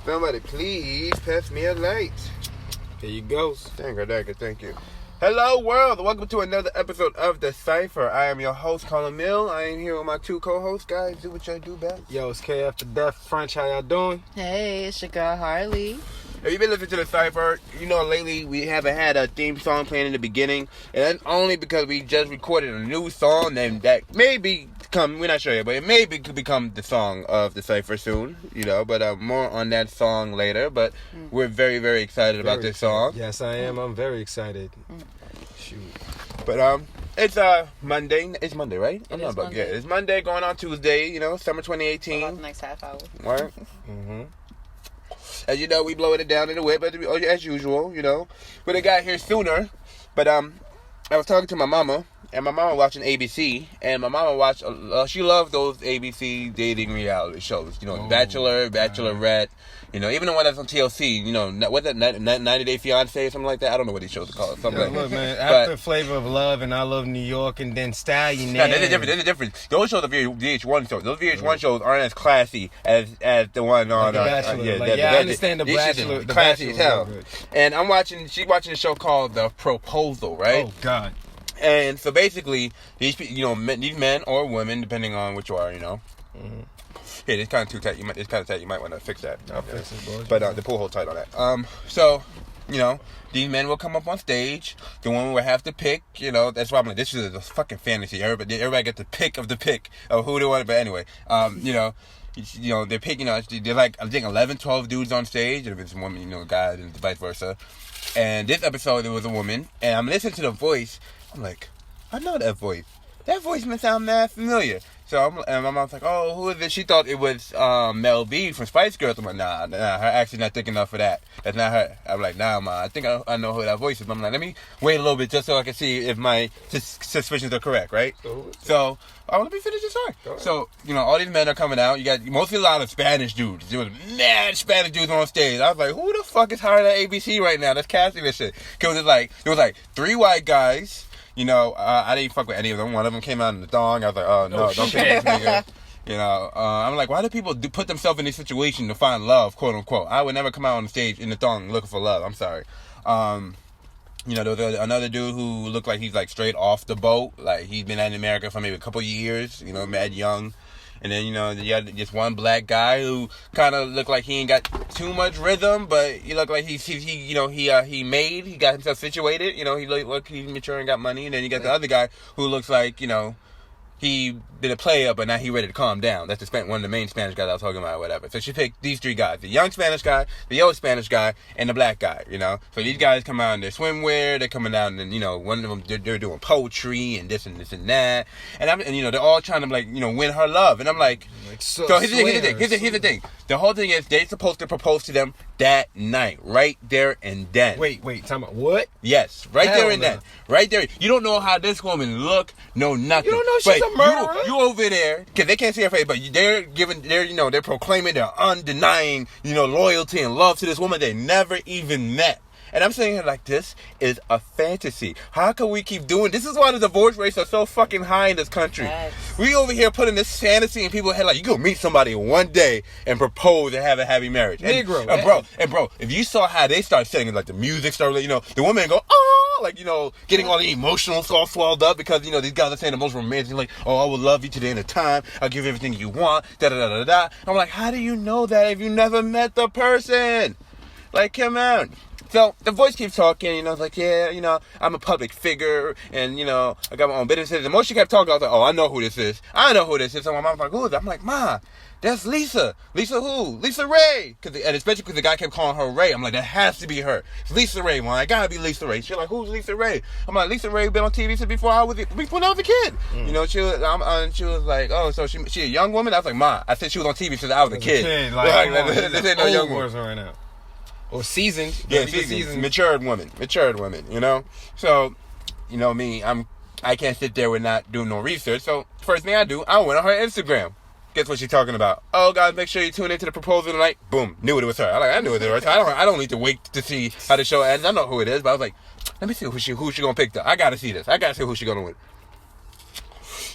Somebody please pass me a light. There you go. Thank you. Hello world, welcome to another episode of the Cypher. I am your host, Colin Mill. I am here with my two co-hosts. Guys, do what y'all do best. Yo, it's KF the Death French. How y'all doing? Hey, it's your girl Harley. If you've been listening to the Cypher, you know lately we haven't had a theme song playing in the beginning. And that's only because we just recorded a new song and that may become, we're not sure yet, but it may could become the song of the Cypher soon, you know. But more on that song later. But we're very, very excited about this song. Yes, I am. I'm very excited. Shoot. But it's Monday. It's Monday, right? Monday. Yeah, it's Monday going on Tuesday, you know, summer 2018. About the next half hour. Right? Mm-hmm. As you know, we blowing it down in the whip, but as usual, you know. But it got here sooner. But I was talking to my mama, and my mama watching ABC, and my mama watched. She loved those ABC dating reality shows. You know, Bachelor, Bachelorette. You know, even the one that's on TLC. You know, what's that? 90 Day Fiance or something like that. I don't know what these shows are called. Something like Look, that. man. After Flavor of Love and I Love New York and then Stallion. No, there's a difference. Those shows are VH1 shows. Those VH1 shows aren't as classy as the one on The Bachelor. I understand the Bachelor. The classy as hell. Good. And she's watching a show called The Proposal, right? Oh God. And so basically, these men or women, depending on which you are, you know. Mm-hmm. Yeah, it's kind of too tight. It's kind of tight. You might want to fix that. I'll fix it, boys. But the pull hold tight on that. So, you know, these men will come up on stage. The woman will have to pick. You know, that's why I'm like, this is a fucking fantasy. Everybody gets the pick of who they want. But anyway, you know, they're picking. They're like, I think 11, 12 dudes on stage. If it's a woman, you know, a guy, and vice versa. And this episode, there was a woman, and I'm listening to the voice. I'm like, I know that voice. That voice must sound mad familiar. So and my mom's like, oh, who is this? She thought it was Mel B from Spice Girls. I'm like, nah, her accent's not thick enough for that. That's not her. I'm like, nah, ma, I think I know who that voice is. I'm like, let me wait a little bit just so I can see if my suspicions are correct, right? So, let me finish the story. So, you know, all these men are coming out. You got mostly a lot of Spanish dudes. There was mad Spanish dudes on stage. I was like, who the fuck is hired at ABC right now that's casting this shit? Because there was like 3 white guys. You know, I didn't fuck with any of them. One of them came out in the thong. I was like, oh, no, don't pick this nigga. You know, I'm like, why do people put themselves in this situation to find love, quote unquote? I would never come out on the stage in the thong looking for love. I'm sorry. You know, there was another dude who looked like he's like straight off the boat. Like he's been in America for maybe a couple years, you know, mad young. And then, you know, you had just one black guy who kind of looked like he ain't got too much rhythm, but he looked like he got himself situated. You know, he looked like he's mature and got money. And then you got the other guy who looks like, you know, he did a play up, but now he ready to calm down. That's one of the main Spanish guys I was talking about or whatever. So she picked these 3 guys. The young Spanish guy, the old Spanish guy, and the black guy, you know. So these guys come out in their swimwear. They're coming out and, you know, one of them, they're doing poetry and this and that. And you know, they're all trying to, like, you know, win her love. And I'm like so here's the thing. The whole thing is they're supposed to propose to them that night, right there and then. Wait, time out. What? Yes, right there and then. Right there. You don't know how this woman look, no nothing. You don't know she's a murderer. You over there, because they can't see her face, but they're proclaiming their undenying, you know, loyalty and love to this woman they never even met. And I'm saying here like, this is a fantasy. How can we keep doing this? Is why the divorce rates are so fucking high in this country. Yes. We over here putting this fantasy in people's head like, you gonna meet somebody one day and propose and have a happy marriage. Bro, if you saw how they start saying it, like the music started, you know, the women go, oh, like, you know, getting all the emotional all swelled up because, you know, these guys are saying the most romantic, like, oh, I will love you to the end of time. I'll give you everything you want. Da-da-da-da-da. I'm like, how do you know that if you never met the person? Like, come on. So the voice keeps talking, you know, it's like, yeah, you know, I'm a public figure, and, you know, I got my own businesses. The more she kept talking, I was like, oh, I know who this is. So my mom's like, who is that? I'm like, Ma, that's Lisa. Lisa who? Lisa Ray. And especially because the guy kept calling her Ray. I'm like, that has to be her. It's Lisa Ray, man. It gotta be Lisa Ray. She's like, who's Lisa Ray? I'm like, Lisa Ray been on TV since before I was a kid. You know, she was like, oh, so she a young woman? I was like, Ma, I said she was on TV since I was a kid. This ain't no young woman right now. Or seasoned. Yeah, seasoned. Matured woman, you know? So, you know me, I can't sit there with not doing no research. So, first thing I do, I went on her Instagram. Guess what she's talking about? Oh, guys, make sure you tune into the proposal tonight. Boom, knew it was her. I knew it was her. I don't need to wait to see how the show ends. I know who it is, but I was like, let me see who she gonna pick up. I gotta see this. I gotta see who she gonna win.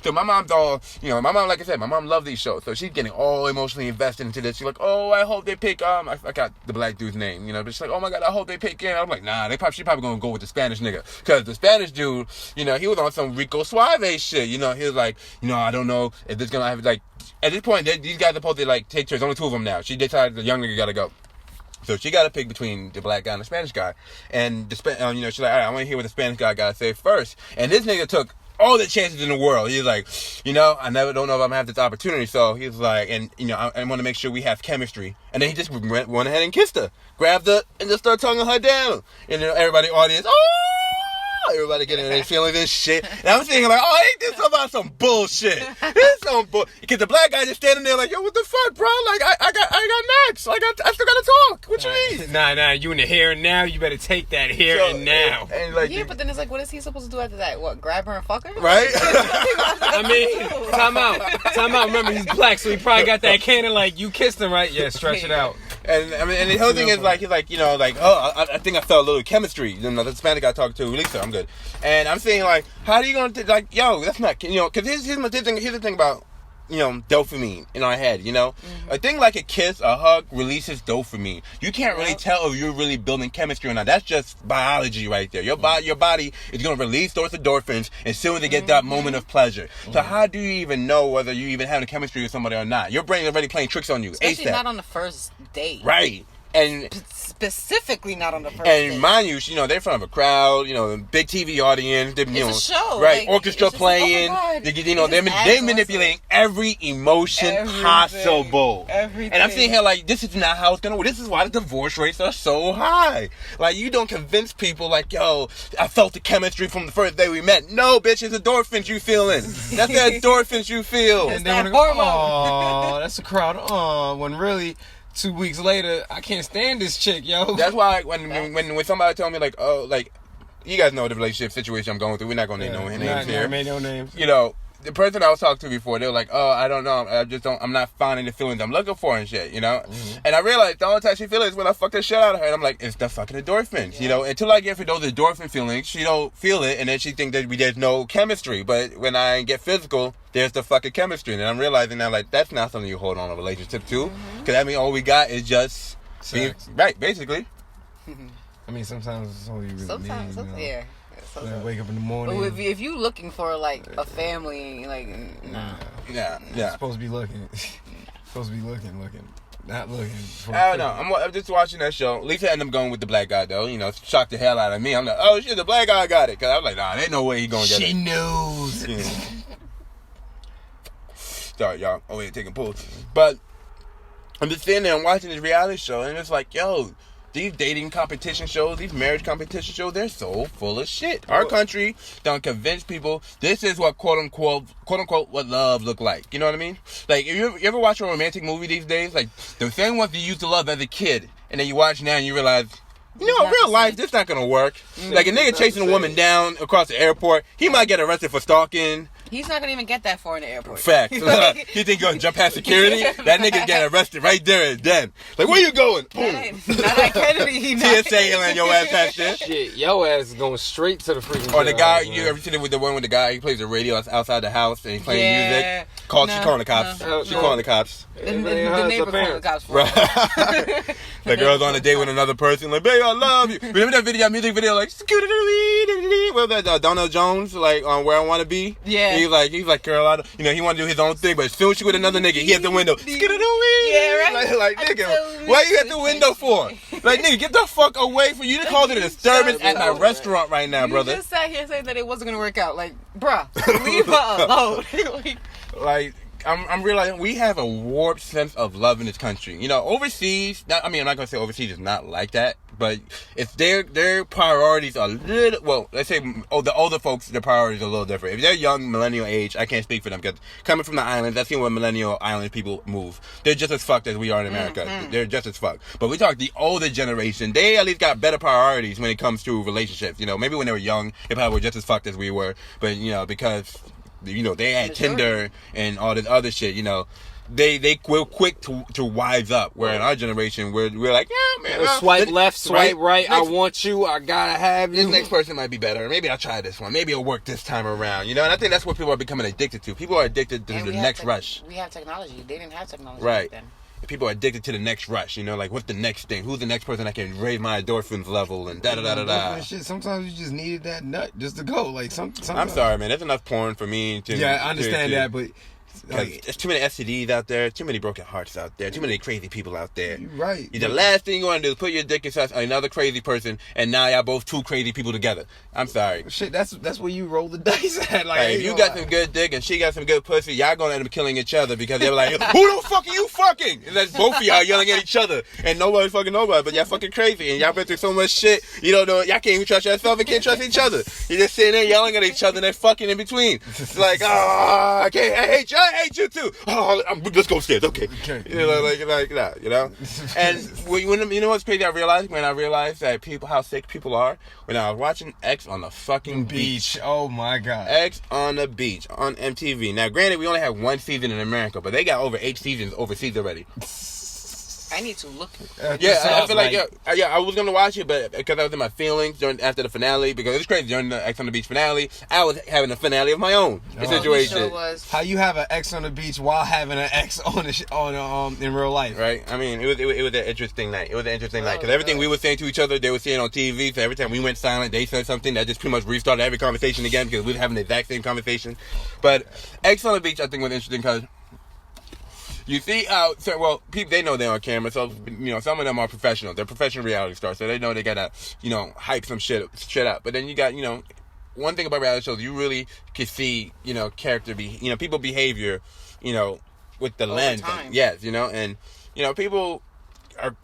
So my mom's all, my mom, like I said, my mom loves these shows. So she's getting all emotionally invested into this. She's like, oh, I hope they pick, I forgot the black dude's name, but she's like, oh my God, I hope they pick him. I'm like, nah, she probably gonna go with the Spanish nigga. Cause the Spanish dude, he was on some Rico Suave shit. He was like, I don't know if this gonna have, like, at this point, these guys are supposed to, like, take turns. Only 2 of them now. She decided the young nigga gotta go. So she got to pick between the black guy and the Spanish guy. And, she's like, all right, I want to hear what the Spanish guy got to say first. And this nigga took all the chances in the world. He's like, I don't know if I'm going to have this opportunity. So he's like, and, I want to make sure we have chemistry. And then he just went ahead and kissed her. Grabbed her and just started tonguing her down. And everybody, audience, everybody getting their feelings and shit. And I'm thinking like, ain't this about some bullshit? This some bullshit. Because the black guy just standing there like, yo, what the fuck, bro? Like, I got next. Like, I still gotta talk. What you mean? Nah, you in the here and now. You better take that here and now. And like, yeah, but then it's like, what is he supposed to do after that? What, grab her and fuck her? Right? I mean, time out. Remember, he's black, so he probably got that cannon like, you kissed him, right? Yeah, stretch it out. And I mean, and the whole thing is like, he's like, I think I felt a little chemistry. The Spanish guy talking to Lisa, I'm good. And I'm saying like, how are you gonna like, yo, that's not, because here's the thing about, dopamine in our head. Mm-hmm. A thing like a kiss, a hug releases dopamine. You can't really tell if you're really building chemistry or not. That's just biology right there. Your body is gonna release those endorphins as soon as they get that moment of pleasure. So how do you even know whether you even having chemistry with somebody or not? Your brain is already playing tricks on you. Especially ASAP. not on the first date. Right. And specifically not on the first date. And mind you, they're in front of a crowd, big TV audience. It's a show. Right, like, orchestra playing. Like, they're manipulating every emotion possible. Everything. And I'm sitting here like, this is not how it's going to work. This is why the divorce rates are so high. Like, you don't convince people like, yo, I felt the chemistry from the first day we met. No, bitch, it's endorphins you feeling. That's the endorphins you feel. And they want to go, oh, that's a crowd. Oh, when really 2 weeks later, I can't stand this chick, yo. That's why when somebody tell me like, oh, like, you guys know the relationship situation I'm going through. We're not gonna name no names here. Made no names. The person I was talking to before, they were like, oh, I don't know, I'm not finding the feelings I'm looking for and shit, Mm-hmm. And I realized the only time she feels is when I fuck the shit out of her, and I'm like, it's the fucking endorphins, Until I get for those endorphin feelings, she don't feel it, and then she thinks that there's no chemistry. But when I get physical, there's the fucking chemistry, and I'm realizing now, like, that's not something you hold on a relationship to, because I mean, all we got is just sex. Right, basically. I mean, sometimes it's all you really need. Yeah. Like, wake up in the morning. But if you looking for like a family, like nah. Yeah. You're supposed to be looking. Supposed to be looking. Not looking. I don't know. I'm just watching that show. Lisa ended up going with the black guy though. Shocked the hell out of me. I'm like, oh shit, the black guy got it. Cause I was like, nah, there ain't no way he gonna get it. She knows. Yeah. Sorry, y'all. Oh wait, taking pulls. But I'm just sitting there and watching this reality show, and it's like, yo, these dating competition shows, these marriage competition shows, they're so full of shit. Our country don't convince people this is what quote unquote what love look like. You know what I mean? Like, if you ever watch a romantic movie these days, like the same ones you used to love as a kid, and then you watch now and you realize, real life, this not gonna work. Like a nigga chasing a woman down across the airport, he might get arrested for stalking. He's not gonna even get that far in the airport. Fact. He think he's gonna jump past security? That nigga get arrested right there and then. Like, where you going? Not like Kennedy. TSA and your ass past shit. Shit, your ass is going straight to the freaking. Or the guy, you ever seen it with the one with the guy? He plays the radio outside the house and he's playing music. She's calling the cops. She's calling the cops. The neighbor calling the cops. Right. The girl's on a date with another person. Like, babe, I love you. Remember that music video? Like, what was that? Donald Jones, like on Where I Want to Be. Yeah. He's like, girl, I don't, he want to do his own thing, but as soon as she with another nigga, he at the window. Yeah, right. Like nigga, why you at the window for? Like, nigga, get the fuck away from you. You caused it a disturbance at my restaurant right now, brother. You just sat here saying that it wasn't gonna work out. Like, bruh, leave her alone. Like, I'm realizing we have a warped sense of love in this country. Overseas, I'm not gonna say overseas is not like that, but it's their priorities are little. Well, let's say the older folks, their priorities are a little different. If they're young, millennial age, I can't speak for them because coming from the islands, I've seen where millennial island people move. They're just as fucked as we are in America. Mm-hmm. They're just as fucked. But we talk the older generation. They at least got better priorities when it comes to relationships. Maybe when they were young, they probably were just as fucked as we were. But because they had Tinder and all this other shit, we're quick to wise up. Where in our generation, we're like, yeah, man. Swipe left, swipe right. I Next- want you. I gotta have This you. next person might be better. Maybe I'll try this one. Maybe it'll work this time around. You know, and I think that's what people are becoming addicted to. People are addicted to the next rush. We have technology. They didn't have technology Right. back then. People are addicted to the next rush. You know, like what's the next thing? Who's the next person that can raise my endorphins level and da da da da da. Shit, sometimes you just needed that nut just to go. Like sometimes. I'm sorry, man. There's enough porn for me to. Yeah, I understand that, but Like, there's too many STDs out there, too many broken hearts out there, too many crazy people out there. you're right. The last thing you want to do is put your dick inside another crazy person, and now y'all both two crazy people together. I'm sorry. Shit, that's where you roll the dice at. Like, Hey, if you got some good dick and she got some good pussy, y'all gonna end up killing each other because they're like, who the fuck are you fucking? And that's both of y'all yelling at each other, and nobody fucking nobody, but y'all fucking crazy, and y'all been through so much shit, you don't know, y'all can't even trust yourself and can't trust each other. You're just sitting there yelling at each other and they're fucking in between. It's like, oh, I hate you too. Oh, let's go upstairs, okay. You know, like that, you know? And when you know what's crazy, I realized that how sick people are, when I was watching X on the fucking beach. Oh my god. X on the beach on MTV. Now, granted, we only have one season in America, but they got over 8 seasons overseas already. I need to look. Yeah, I feel like I was gonna watch it, but because I was in my feelings after the finale, because it's crazy during the X on the Beach finale, I was having a finale of my own situation. Sure was. How you have an X on the beach while having an X on in real life? Right? I mean, it was an interesting night. It was an interesting night because everything we were saying to each other, they were saying on TV. So every time we went silent, they said something that just pretty much restarted every conversation again because we were having the exact same conversation. But X on the Beach, I think, was interesting because. You see people, they know they're on camera, so, you know, some of them are professional. They're professional reality stars, so they know they gotta, you know, hype some shit up. But then you got, you know, one thing about reality shows, you really can see, you know, people behavior, you know, with the lens. Time. Yes, you know, and, you know, people are...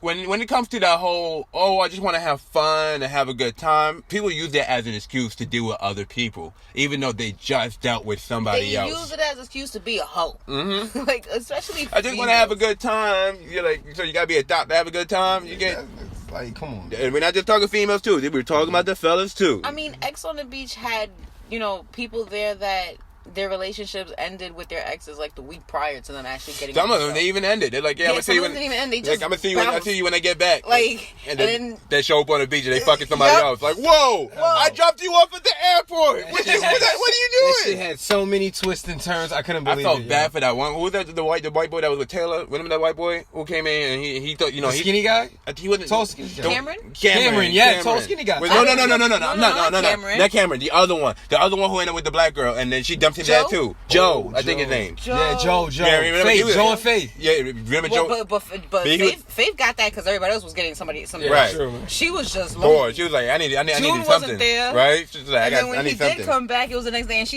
When it comes to that whole, I just want to have fun and have a good time, people use that as an excuse to deal with other people, even though they just dealt with somebody else. They use it as an excuse to be a hoe. Mm-hmm. Like, especially I just want to have a good time. You're like, so you got to be a doc to have a good time? You get... Like, come on. And we're not just talking females, too. We're talking about the fellas, too. I mean, X on the Beach had, you know, people there that their relationships ended with their exes like the week prior to them actually getting. Some of them they even ended. They're like, I'm gonna see you when. Didn't even end. They like, just I'm gonna see you when I see you when they get back. Like, and then they show up on the beach and they fucking somebody else. Like, whoa! I dropped you off at the airport. What are you That shit doing? had so many twists and turns. I couldn't believe it. I felt bad for that one. Who was that? The white boy that was with Taylor. Remember that white boy who came in and he thought, you know, the skinny guy. He wasn't Tall skinny guy. Cameron, yeah, tall skinny guy. No, Cameron. not Cameron. The other one who ended up with the black girl, and then she dumped him there too. Joe, I think his name. Yeah, Joe. Yeah, remember, Faith, Joe and Faith. Yeah, remember Joe? But Faith got that because everybody else was getting somebody. Right. True, She was just Bored. lonely. She was like, I need June something. wasn't there. Right? She was like, And then when I he need something. did come back, it was the next day, and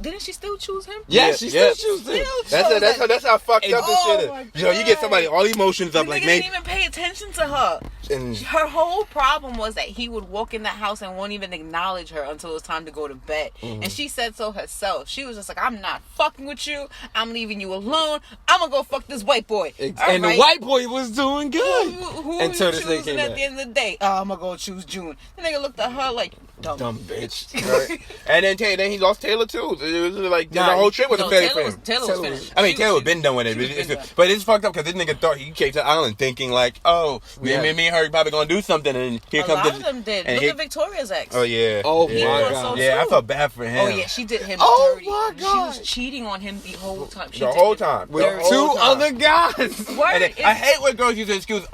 didn't she still choose him? Yeah, she still chose him. That's how fucked up this shit my is. You know, you get somebody all emotions up The like nigga maybe. didn't even pay attention to her. And Her whole problem was that he would walk in the house and won't even acknowledge her until it was time to go to bed. Mm-hmm. And she said so herself. She was just like, I'm not fucking with you. I'm leaving you alone. I'm gonna go fuck this white boy. And the white boy was doing good. Who Until you this nigga choosing came at back. the end of the day? I'm gonna go choose June. The nigga looked at her like, dumb bitch. right. And then he lost Taylor too. It was like the whole trip was a failure for him. Taylor was finished. I mean, Taylor been done with she was been done. it, but it's fucked up because this nigga thought he came to the island thinking like, me and her probably gonna do something, and here A comes lot of them did. Look at Victoria's ex. Oh yeah. Oh yeah. my was god. so Yeah, I too. felt bad for him. Oh yeah, she did him Oh dirty. my She God. was cheating on him the whole time. She The did whole him time. With dirty. two whole time. other guys. Word And then, is- I hate when girls use the excuse,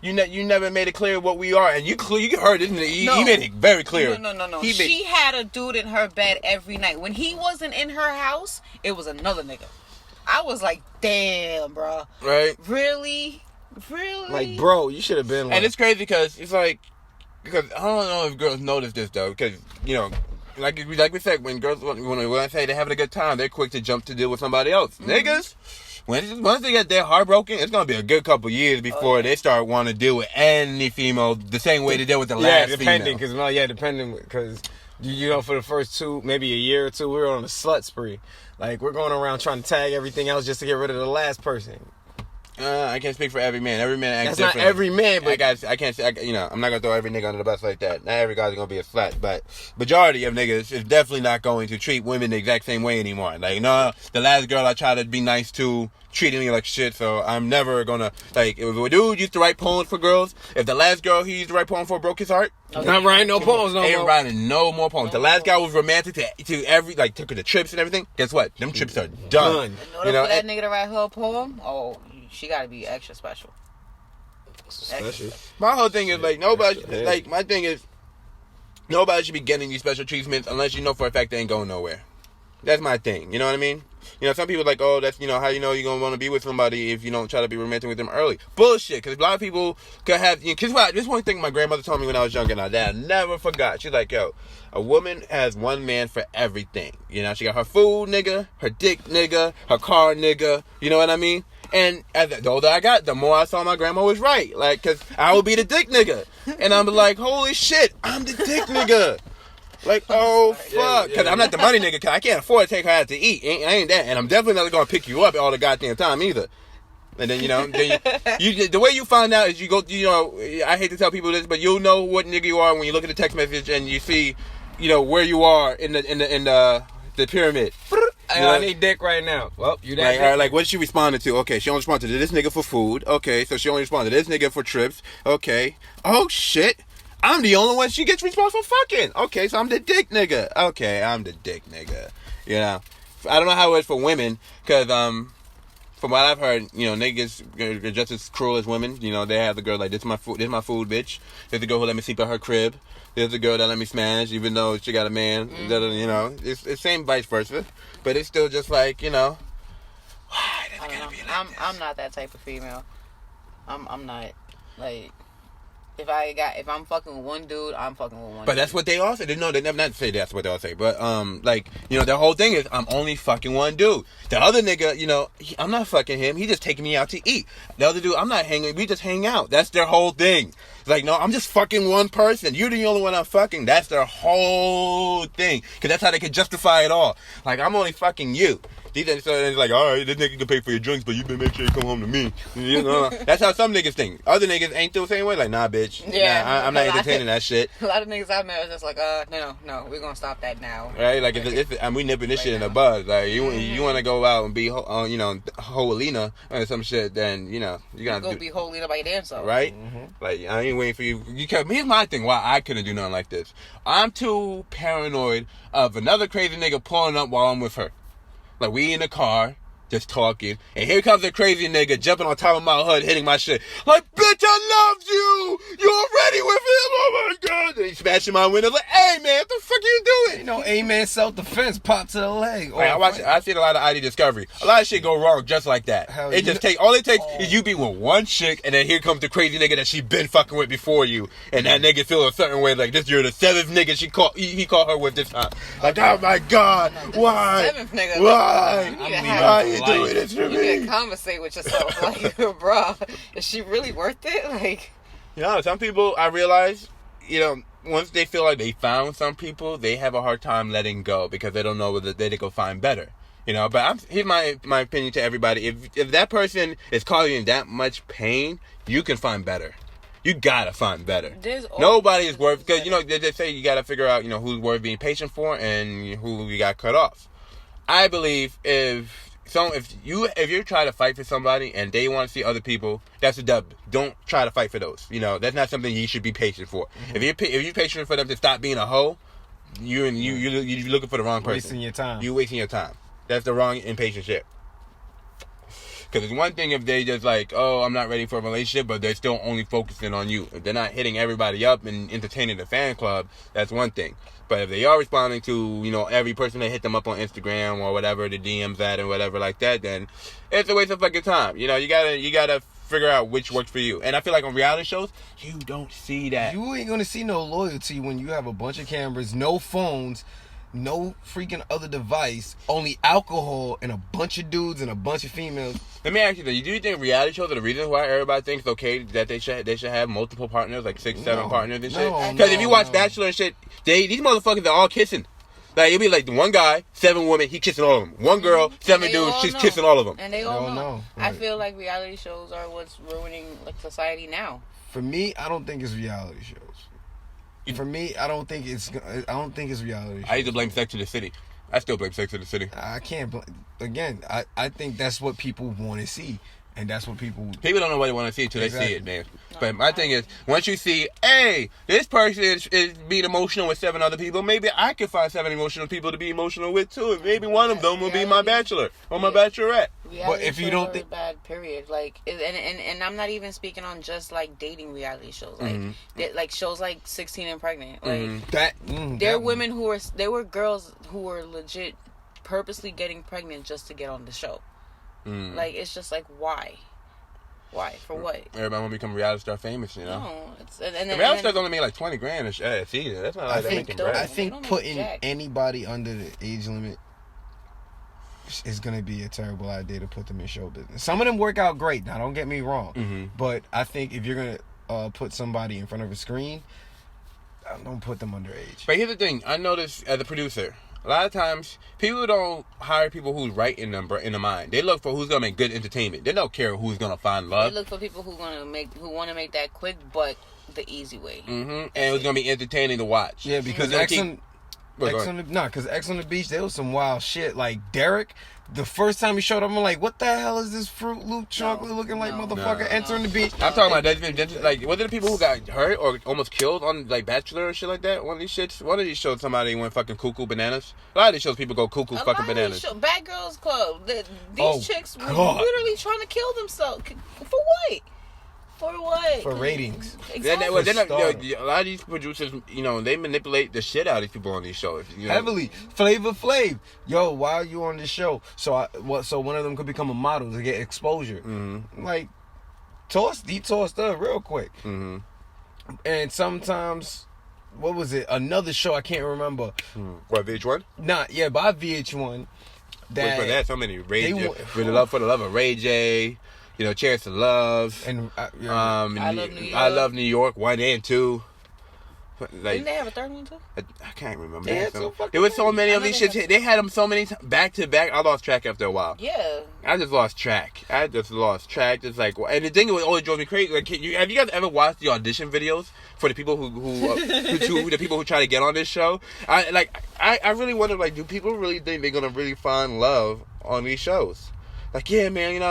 you never made it clear what we are, and you heard it. He made it very clear. No. He She had a dude in her bed every night. When he wasn't in her house, it was another nigga. I was like, damn, bro. Right? Really? Like, bro, you should have been like. And it's crazy because I don't know if girls notice this though, because you know, like we said, when I say they're having a good time, they're quick to jump to deal with somebody else. Mm-hmm. Niggas, once they get their heart broken, it's gonna be a good couple years before they start wanting to deal with any female the same way they dealt with the last depending, female. depending, because you know, for the first maybe a year or two, we were on a slut spree. Like, we're going around trying to tag everything else just to get rid of the last person. I can't speak for every man. Every man acts That's not differently. every man, but I can't say, I'm not gonna throw every nigga under the bus like that. Not every guy's gonna be a slut, but majority of niggas is definitely not going to treat women the exact same way anymore. Like, no, the last girl I tried to be nice to treated me like shit, so I'm never gonna, like, if a dude used to write poems for girls, if the last girl he used to write poems for broke his heart, not writing no poems no ain't more. writing no more poems. The last guy was romantic to every, like, took her to trips and everything. Guess what? Them trips are done. In order for that nigga to write her a poem, she gotta be extra special. Special. My whole thing is, like, nobody, like, my thing is, nobody should be getting these special treatments unless you know for a fact they ain't going nowhere. That's my thing. You know what I mean? You know, some people are like, oh, that's, how you know you're going to want to be with somebody if you don't try to be romantic with them early. Bullshit, because a lot of people could have, because this one thing my grandmother told me when I was younger, now that I never forgot. She's like, yo, a woman has one man for everything. You know, she got her food, nigga, her dick, nigga, her car, nigga. You know what I mean? And the older I got, the more I saw my grandma was right. Like, because I would be the dick nigga. And I'm like, holy shit, I'm the dick nigga. Like, oh, fuck. Because I'm not the money nigga, because I can't afford to take her out to eat. I ain't that. And I'm definitely not going to pick you up all the goddamn time either. And then, the way you find out is you go, I hate to tell people this, but you'll know what nigga you are when you look at the text message and you see, where you are in the pyramid. I need dick right now. Well, you that like what she responded to? Okay, she only responded to this nigga for food. Okay, so she only responded to this nigga for trips. Okay. Oh, shit. I'm the only one she gets responsible for fucking. Okay, so I'm the dick nigga. Okay, I'm the dick nigga. I don't know how it is for women, because, from what I've heard, niggas are just as cruel as women. They have the girl like, this is my food, bitch. There's the girl who let me sleep at her crib. There's the girl that let me smash, even though she got a man. Mm-hmm. It's same vice versa. But it's still just like, why does it gotta be like this? I'm not that type of female. I'm not, like, if I'm fucking with one dude, I'm fucking with one But dude. that's what they all say. No, they never not say that's what they all say. But, their whole thing is, I'm only fucking one dude. The other nigga, I'm not fucking him. He just taking me out to eat. The other dude, I'm not hanging. We just hang out. That's their whole thing. It's like, no, I'm just fucking one person. You're the only one I'm fucking. That's their whole thing. Because that's how they can justify it all. Like, I'm only fucking you. So it's like, all right, this nigga can pay for your drinks, but you better make sure you come home to me. That's how some niggas think. Other niggas ain't the same way. Like, nah, bitch. Yeah. Nah, I'm not entertaining that shit. A lot of niggas I met was just like, no, we're gonna stop that now. Right? Like, we nipping this shit in the bud. Like, you want to go out and be, Holina or some shit, then, you gotta go be Holina by your damn self. Right? Mm-hmm. Like, I ain't waiting for you. Here's my thing, why I couldn't do nothing like this. I'm too paranoid of another crazy nigga pulling up while I'm with her. Like, we in the car, just talking, and here comes a crazy nigga jumping on top of my hood, hitting my shit. Like, bitch, I loved you! You already with him? Oh my god! And he's smashing my window, like, hey man, what the fuck you doing? amen, self-defense, pop to the leg. I seen a lot of ID Discovery. A lot of shit go wrong just like that. All it takes is you be with one chick, and then here comes the crazy nigga that she been fucking with before you, and that nigga feel a certain way, like, you're the seventh nigga he caught her with this time. Like, oh my god, why? Seventh nigga. Why? Why you doing this to me? You can conversate with yourself, like, bro, is she really worth it? Like, some people, I realize, once they feel like they found some people, they have a hard time letting go because they don't know whether they go find better. But here's my opinion to everybody. If that person is causing you that much pain, you can find better. You gotta find better. Nobody is worth, because they say you gotta figure out who's worth being patient for and who you got cut off. I believe if you try to fight for somebody and they want to see other people, that's a dub. Don't try to fight for those. That's not something you should be patient for. Mm-hmm. If you're patient for them to stop being a hoe, you're looking for the wrong person. Wasting your time. You're wasting your time. That's the wrong impatient shit. Because it's one thing if they just like, oh, I'm not ready for a relationship, but they're still only focusing on you. If they're not hitting everybody up and entertaining the fan club, that's one thing. But if they are responding to, every person that hit them up on Instagram or whatever, the DMs at and whatever like that, then it's a waste of fucking time. You gotta figure out which works for you. And I feel like on reality shows, you don't see that. You ain't gonna see no loyalty when you have a bunch of cameras, no phones, no freaking other device, only alcohol, and a bunch of dudes and a bunch of females. Let me ask you, do you think reality shows are the reason why everybody thinks it's okay that they should have multiple partners, like 6, 7 partners and shit? Because if you watch Bachelor and shit, these motherfuckers are all kissing. Like, it'd be like the one guy, 7 women, he kissing all of them. One girl, 7 dudes, she's kissing all of them. And they all know. Right. I feel like reality shows are what's ruining like society now. For me, I don't think it's reality shows. For me, I don't think it's reality shows. I used to blame Sex in the City. I still blame Sex in the City. I can't. Again, I think that's what people want to see, and that's what people don't know what they want to see until they see it, man. But my thing is, once you see, hey, this person is being emotional with 7 other people, maybe I can find 7 emotional people to be emotional with too. And maybe one of them will be my bachelor or my bachelorette. But if you don't think bad, period. Like, and I'm not even speaking on just like dating reality shows, like like shows like 16 and Pregnant. Like there are women there were girls who were legit purposely getting pregnant just to get on the show. Like, it's just like, why? Why? For what? Everybody want to become reality star famous, you know? No. The reality stars only make like 20 grand a season. That's not like they're making bread. I think putting anybody under the age limit is going to be a terrible idea to put them in show business. Some of them work out great. Now, don't get me wrong. But I think if you're going to put somebody in front of a screen, don't put them underage. But here's the thing. I noticed as a producer, a lot of times, people don't hire people who's right in the mind. They look for who's gonna make good entertainment. They don't care who's gonna find love. They look for people who want to make that quick but the easy way. And it's gonna be entertaining to watch. Yeah, because X on the Beach, there was some wild shit. Like Derek, the first time he showed up, I'm like, what the hell is this Fruit Loop chocolate looking like motherfucker entering the beach? I'm talking about like, was it the people who got hurt or almost killed on like Bachelor or shit like that? One of these shows somebody went fucking cuckoo bananas. A lot of these shows people go cuckoo fucking bananas. Bad Girls Club. These chicks were literally trying to kill themselves. For what? For what? For ratings. Exactly. A lot of these producers, they manipulate the shit out of these people on these shows. Heavily. Flavor Flav. Yo, why are you on this show? So one of them could become a model to get exposure. Like, he tossed up real quick. And sometimes, what was it? Another show, I can't remember. What, VH1? By VH1. They had so many. For the love of Ray J. Chance to Love, and I Love New York 1 and 2. Like, didn't they have a third one too? I can't remember. There was so many of these shits. They had them so many back to back. I lost track after a while. Yeah. I just lost track. Just like, and the thing that always drove me crazy. Like, have you guys ever watched the audition videos for the people the people who try to get on this show? I really wonder, like, do people really think they're gonna really find love on these shows? Like, yeah, man,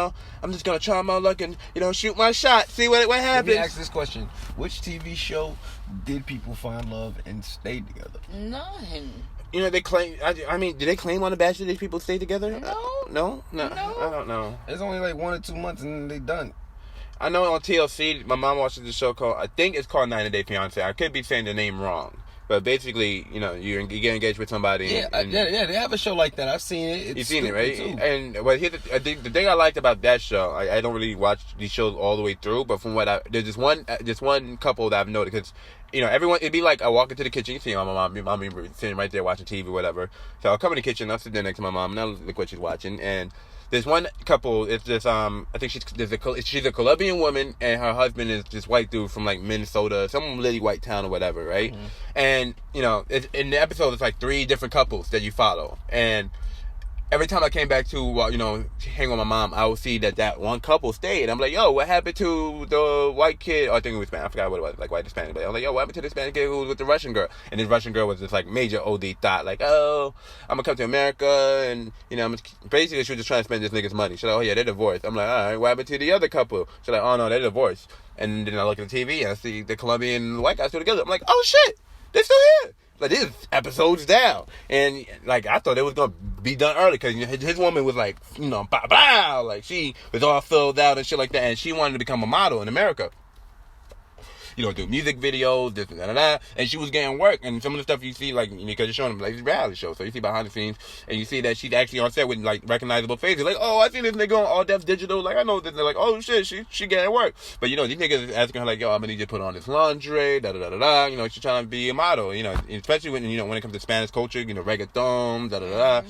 I'm just gonna try my luck and, shoot my shot, see what happens. Let me ask this question. Which TV show did people find love and stay together? None. They claim, did they claim on The Bachelor that people stay together? No. No? I don't know. It's only like 1 or 2 months and then they done. I know on TLC, my mom watches the show I think it's called 90 Day Fiancé. I could be saying the name wrong. But basically, you get engaged with somebody. Yeah, they have a show like that. I've seen it. You've seen it, right? Too. And the thing I liked about that show, I don't really watch these shows all the way through, but from there's this one couple that I've noticed, because everyone, it'd be like I walk into the kitchen, you see my mom sitting right there watching TV or whatever. So I'll come in the kitchen, I'll sit there next to my mom, and I'll look what she's watching, and there's one couple. It's this. I think she's a Colombian woman, and her husband is this white dude from like Minnesota, some little white town or whatever, right? And in the episode, it's like 3 different couples that you follow, and every time I came back to hang with my mom, I would see that one couple stayed. I'm like, yo, what happened to the white kid? Oh, I think it was Spanish. I forgot what it was, like white Hispanic. But I'm like, yo, what happened to the Spanish kid who was with the Russian girl? And this Russian girl was this like major OD thought, like, oh, I'm gonna come to America, and basically she was just trying to spend this nigga's money. She's like, oh yeah, they're divorced. I'm like, all right, what happened to the other couple? She's like, oh no, they're divorced. And then I look at the TV and I see the Colombian and the white guy still together. I'm like, oh shit, they're still here. Like, this episode's down. And, like, I thought it was going to be done early because his woman was like, blah, blah. Like, she was all filled out and shit like that. And she wanted to become a model in America. Do music videos, this and that. And she was getting work. And some of the stuff you see, like, because you're showing them, like, these reality shows. So you see behind the scenes, and you see that she's actually on set with, like, recognizable faces. Like, oh, I see this nigga on All Def Digital. Like, I know this. They're like, oh, shit, she getting work. But, these niggas is asking her, like, yo, I'm going to need you to put on this lingerie, da-da-da-da-da. She's trying to be a model, especially when it comes to Spanish culture, reggaeton, da-da-da-da.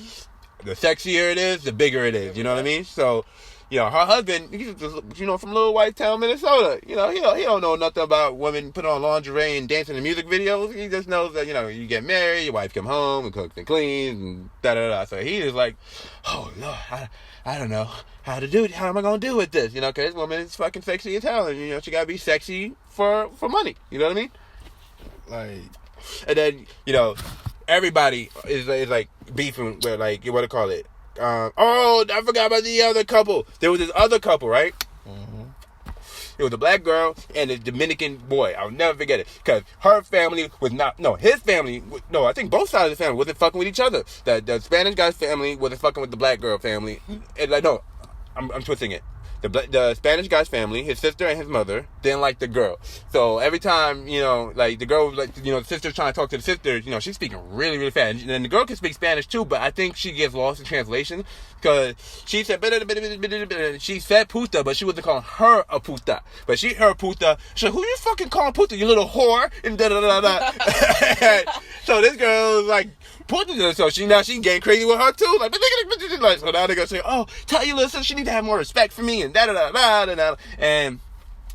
The sexier it is, the bigger it is. You know what I mean? So you know, her husband, he's just, you know, from Little White Town, Minnesota. You know, he don't know nothing about women putting on lingerie and dancing in music videos. He just knows that, you know, you get married, your wife come home and cooks and cleans and da-da-da. So he is like, oh, Lord, I don't know how to do it. How am I going to do with this? You know, because this woman is fucking sexy as hell. And, you know, she got to be sexy for money. You know what I mean? Like, and then, you know, everybody is like beefing with, like, what do you call it? Oh, I forgot about the other couple. There was this other couple, right? Mm-hmm. It was a black girl and a Dominican boy. I'll never forget it. Because her family was his family, I think both sides of the family wasn't fucking with each other. The Spanish guy's family wasn't fucking with the black girl family. And like, no, I'm twisting it. The Spanish guy's family, his sister and his mother, didn't like the girl. So every time, you know, like the girl, like, you know, the sister's trying to talk to the sister, you know, she's speaking really, really fast. And the girl can speak Spanish too, but I think she gets lost in translation because she said, she said puta, but she wasn't calling her a puta. But her puta, she said, who you fucking calling puta, you little whore? And da-da-da-da. So this girl was like, puta, so she getting crazy with her too. Like, so now they're gonna say, oh, tell your little sister she need to have more respect for me and da-da-da-da-da-da. And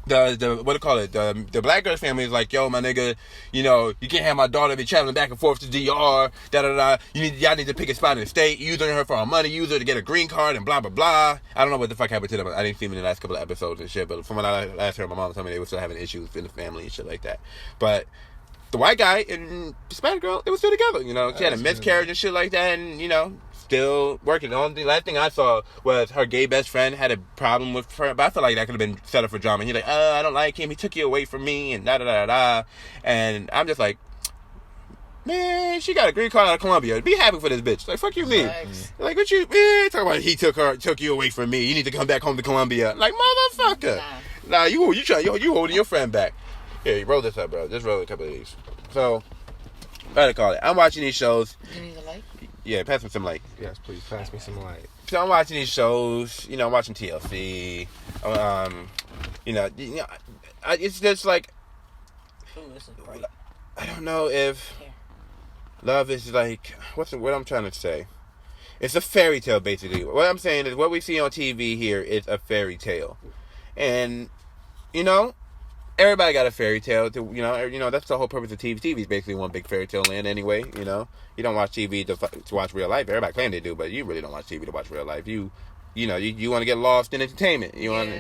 the what do you call it? The black girl's family is like, yo, my nigga, you know, you can't have my daughter be traveling back and forth to DR, da-da-da. Y'all need to pick a spot in the state, using her for our money, use her to get a green card and blah, blah, blah. I don't know what the fuck happened to them. I didn't see them in the last couple of episodes and shit, but from what I last heard, my mom told me they were still having issues in the family and shit like that. But the white guy and the Spanish girl, they were still together, you know. She had a miscarriage and shit like that, and, you know, still working. The only last thing I saw was her gay best friend had a problem with her, but I feel like that could have been set up for drama. He's like, I don't like him, he took you away from me, and da-da-da-da. And I'm just like, man, she got a green card out of Colombia. Be happy for this bitch. Like, fuck you, me. Like, what you, man, talk about he took you away from me. You need to come back home to Colombia. Like, motherfucker. Nah, you holding your friend back. Here, roll this up, bro. Just roll a couple of these. So, what to call it? I'm watching these shows. You need a light? Yeah, pass me some light. yes, please pass me some light. So I'm watching these shows. You know, I'm watching TLC. You know, it's just like, Ooh, this is bright. I don't know if love is like, what I'm trying to say. It's a fairy tale, basically. What I'm saying is what we see on TV here is a fairy tale. And, you know, everybody got a fairy tale. You know, that's the whole purpose of TV. TV is basically one big fairy tale land anyway, you know. You don't watch TV to watch real life. Everybody claim they do, but you really don't watch TV to watch real life. You want to get lost in entertainment. You want to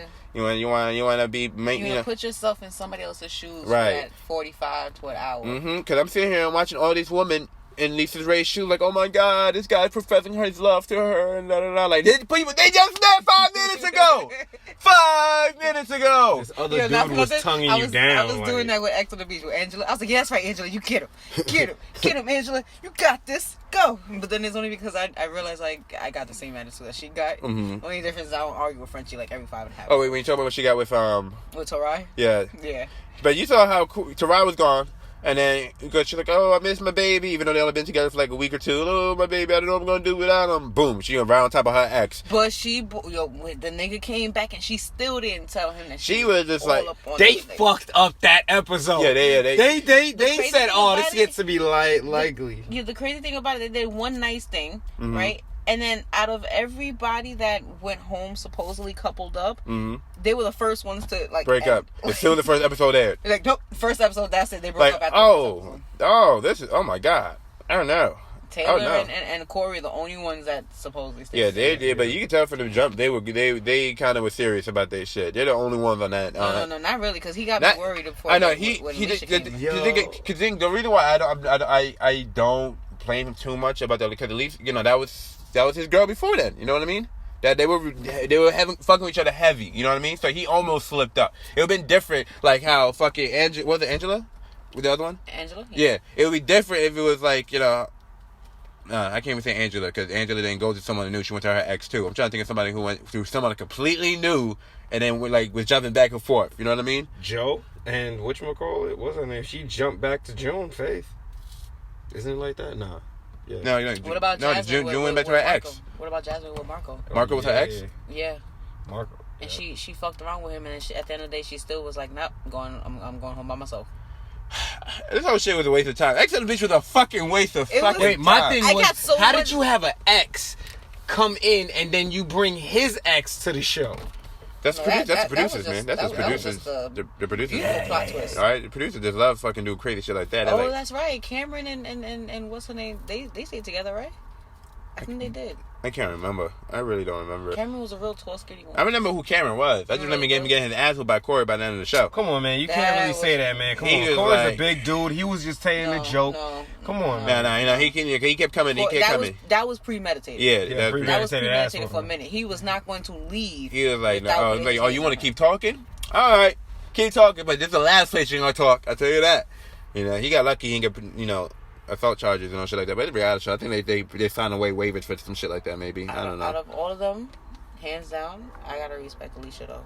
be... You know, put yourself in somebody else's shoes right. for that 45 to an hour. Mm-hmm. Because I'm sitting here and watching all these women in Lisa Ray's shoes, like, oh my God, this guy's professing his love to her, and da-da-da. Like, they just met 5 minutes ago! 5 minutes ago! This other dude was tonguing you down. I was doing that with X on the Beach with Angela. I was like, yeah, that's right, Angela, you get him. Get him, Angela. You got this. Go. But then it's only because I realized, like, I got the same attitude that she got. Mm-hmm. Only difference is I don't argue with Frenchie, like, every 5.5 minutes. Oh, wait, when you talk about what she got with, With Tarai? Yeah. Yeah. But you saw how cool, Tarai was gone. And then she's like, oh, I miss my baby, even though they only been together for like a week or two. Oh, my baby, I don't know what I'm going to do without him. Boom, she right on top of her ex. But the nigga came back and she still didn't tell him that she was just like, they fucked up that episode. Yeah, they said, oh, this gets to be likely. Yeah, the crazy thing about it, they did one nice thing, right? And then out of everybody that went home supposedly coupled up, they were the first ones to like break up. As soon as the first episode aired. Like, nope, first episode, that's it. They broke like, up after oh my God. I don't know. Taylor and Corey are the only ones that supposedly stayed. Yeah, they did, but you can tell from the jump they kind of were serious about their shit. They're the only ones on that. No, not really, because he got me worried before. I know when because the reason why I don't blame him too much about that, because at least, you know, that was his girl before then. You know what I mean? That they were fucking with each other heavy. You know what I mean? So he almost slipped up. It would have been different, like how fucking was it Angela? The other one? Angela? Yeah. It would be different if it was like, you know, I can't even say Angela, because Angela didn't go to someone new. She went to her ex too. I'm trying to think of somebody who went through someone completely new and then was jumping back and forth. You know what I mean? Joe and whatchamacallit, what's her name? She jumped back to Joan Faith. Isn't it like that? Nah. Yeah. No, what about Jasmine? June went back to her ex. What about Jasmine with Marco? Marco was her ex? Yeah. Marco. And she fucked around with him, and at the end of the day, she still was like, "Nope, I'm going home by myself." This whole shit was a waste of time. Ex on the Beach was a fucking waste of fucking time. My thing was, how did you have an ex come in and then you bring his ex to the show. That's No, producers, that was man. just- That's just that was producers. just a The producers. beautiful plot twist. All right, the producers just love fucking do crazy shit like that. They're Oh, like, that's right. Cameron and what's her name? They stayed together, right? I think they did. I can't remember. I really don't remember. Cameron was a real tall, skinny one. I remember who Cameron was. I just remember getting his ass whooped by Corey by the end of the show. Come on, man. You That can't really was- say that, man. Come He on. was Corey's like- a big dude. He was just taking a No, joke. no, Come on, Nah, man. you know, he kept coming. He kept that coming. that was premeditated. Yeah, Yeah, that- That was Premeditated premeditated ass for a whooping. minute. He was not going to leave. he was like, without oh, really you want to saying keep talking? All right, keep talking, but this is the last place you're gonna talk. I tell you that. You know, he got lucky. He didn't get, assault charges and all shit like that. But it's a reality show. I think they signed away waivers for some shit like that. Maybe I don't know. Out of all of them, hands down, I gotta respect Alicia though.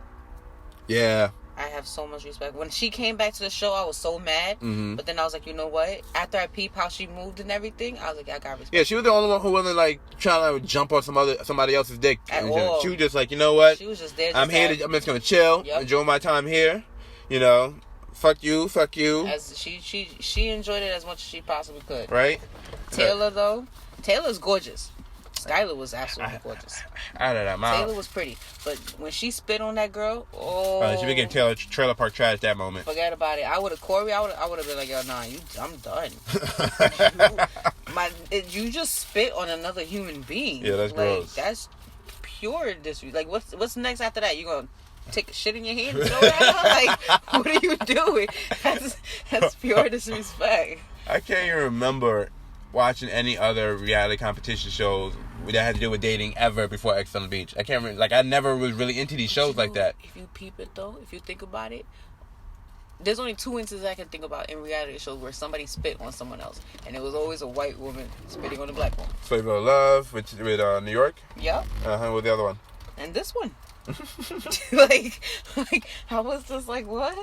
Yeah. I have so much respect. When she came back to the show, I was so mad. Mm-hmm. But then I was like, you know what? After I peeped how she moved and everything, I was like, I got respect. Yeah, she was the only one who wasn't like trying to jump on somebody else's dick. At And all. She was just like, you know what? She was just there. I'm here. I'm just gonna chill, Yep. enjoy my time here. You know, fuck you. As she enjoyed it as much as she possibly could. Right? Taylor though, Taylor's gorgeous. Skylar was absolutely gorgeous. I don't know. Taylor was pretty, but when she spit on that girl, She became trailer park trash that moment. forget about it. I would have been like, yo, nah, I'm done. You just spit on another human being. Yeah, that's like, gross. That's pure disrespect. Like, what's next after that? You gonna take a shit in your hand and throw it at her? Like, what are you doing? That's pure disrespect. I can't even remember watching any other reality competition shows that had to do with dating ever before X on the Beach. I can't remember. Like, I never was really into these shows like that. If you peep it though, if you think about it, there's only two instances I can think about in reality shows where somebody spit on someone else, and it was always a white woman spitting on a black woman. Flavor of Love with New York. Yep. What's the other one? And this one. like I was just like, what?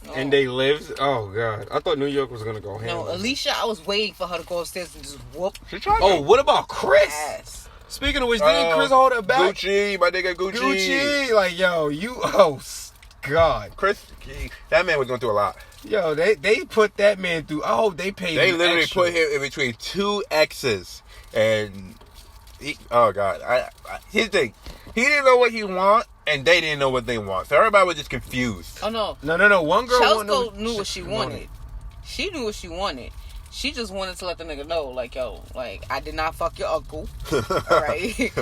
No. And they lived. Oh God, I thought New York was gonna go ham. No, Alicia, I was waiting for her to go upstairs and just whoop She tried. Oh, what about Chris? ass. Speaking of which, didn't Chris hold her back? Gucci, my nigga Gucci. Gucci, like yo, you. Oh God, Chris, that man was going through a lot. yo, they put that man through. Oh, they paid. They him literally extra. put him in between two exes, and oh God, here's the thing. He didn't know what he want, and they didn't know what they want. So everybody was just confused. Oh no. No. One girl Chelsea knew what she wanted. She knew what she wanted. She just wanted to let the nigga know, like, yo, like, I did not fuck your uncle. Alright?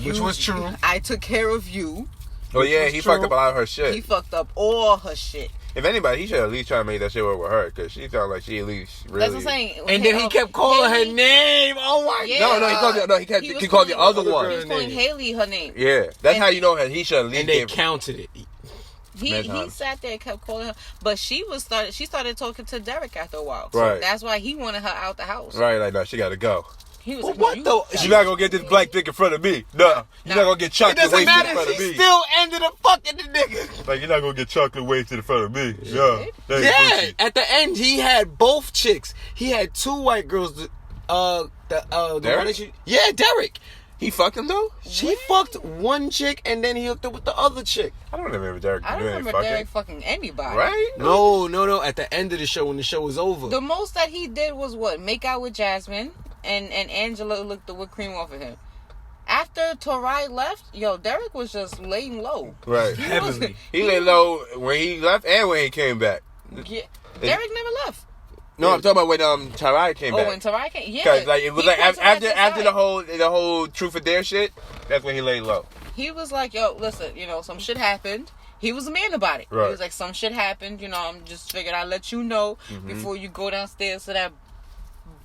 Which was true. I took care of you. Oh yeah, was he true. fucked up a lot of her shit. He fucked up all her shit. If anybody, he should at least try to make that shit work with her, because she sounded like she at least really. That's what I'm saying. And then he kept calling her name. Oh my Yeah. God. He called the other He one. was calling Haley her name. Yeah, that's And- how you know that he should at least And they give. counted it. He sat there and kept calling her, but she started talking to Derek after a while. So Right. that's why he wanted her out the house. Right, like no, she got to go. He was But like, what no, though? You're not gonna get this black dick in front of me. No, you're not gonna get It chocolate doesn't wasted in matter front if of he me. still ended up fucking the nigga. Like you're not gonna get chocolate wasted in front of me. Yeah, that ain't Yeah, Gucci. at the end he had both chicks. He had two white girls. The one Derek? that yeah, Derek. He fucked him though. She fucked one chick and then he hooked up with the other chick. I don't remember Derek I don't doing any remember fucking. Derek fucking anybody. Right? No. At the end of the show, when the show was over, The most that he did was what? Make out with Jasmine and Angela licked the whipped cream off of him. After Tarai left, yo, Derek was just laying low. Right. He Heavily. He lay low when he left and when he came back. Yeah, Derek never left. No, I'm talking about when Tarai came back. Oh, when Tarai came, yeah. Cause like it was He like put Tarai to after side. the whole truth or dare shit. That's when he laid low. He was like, yo, listen, some shit happened. He was a man about it. Right. He was like, some shit happened. I'm just figured I'd let you know before you go downstairs to that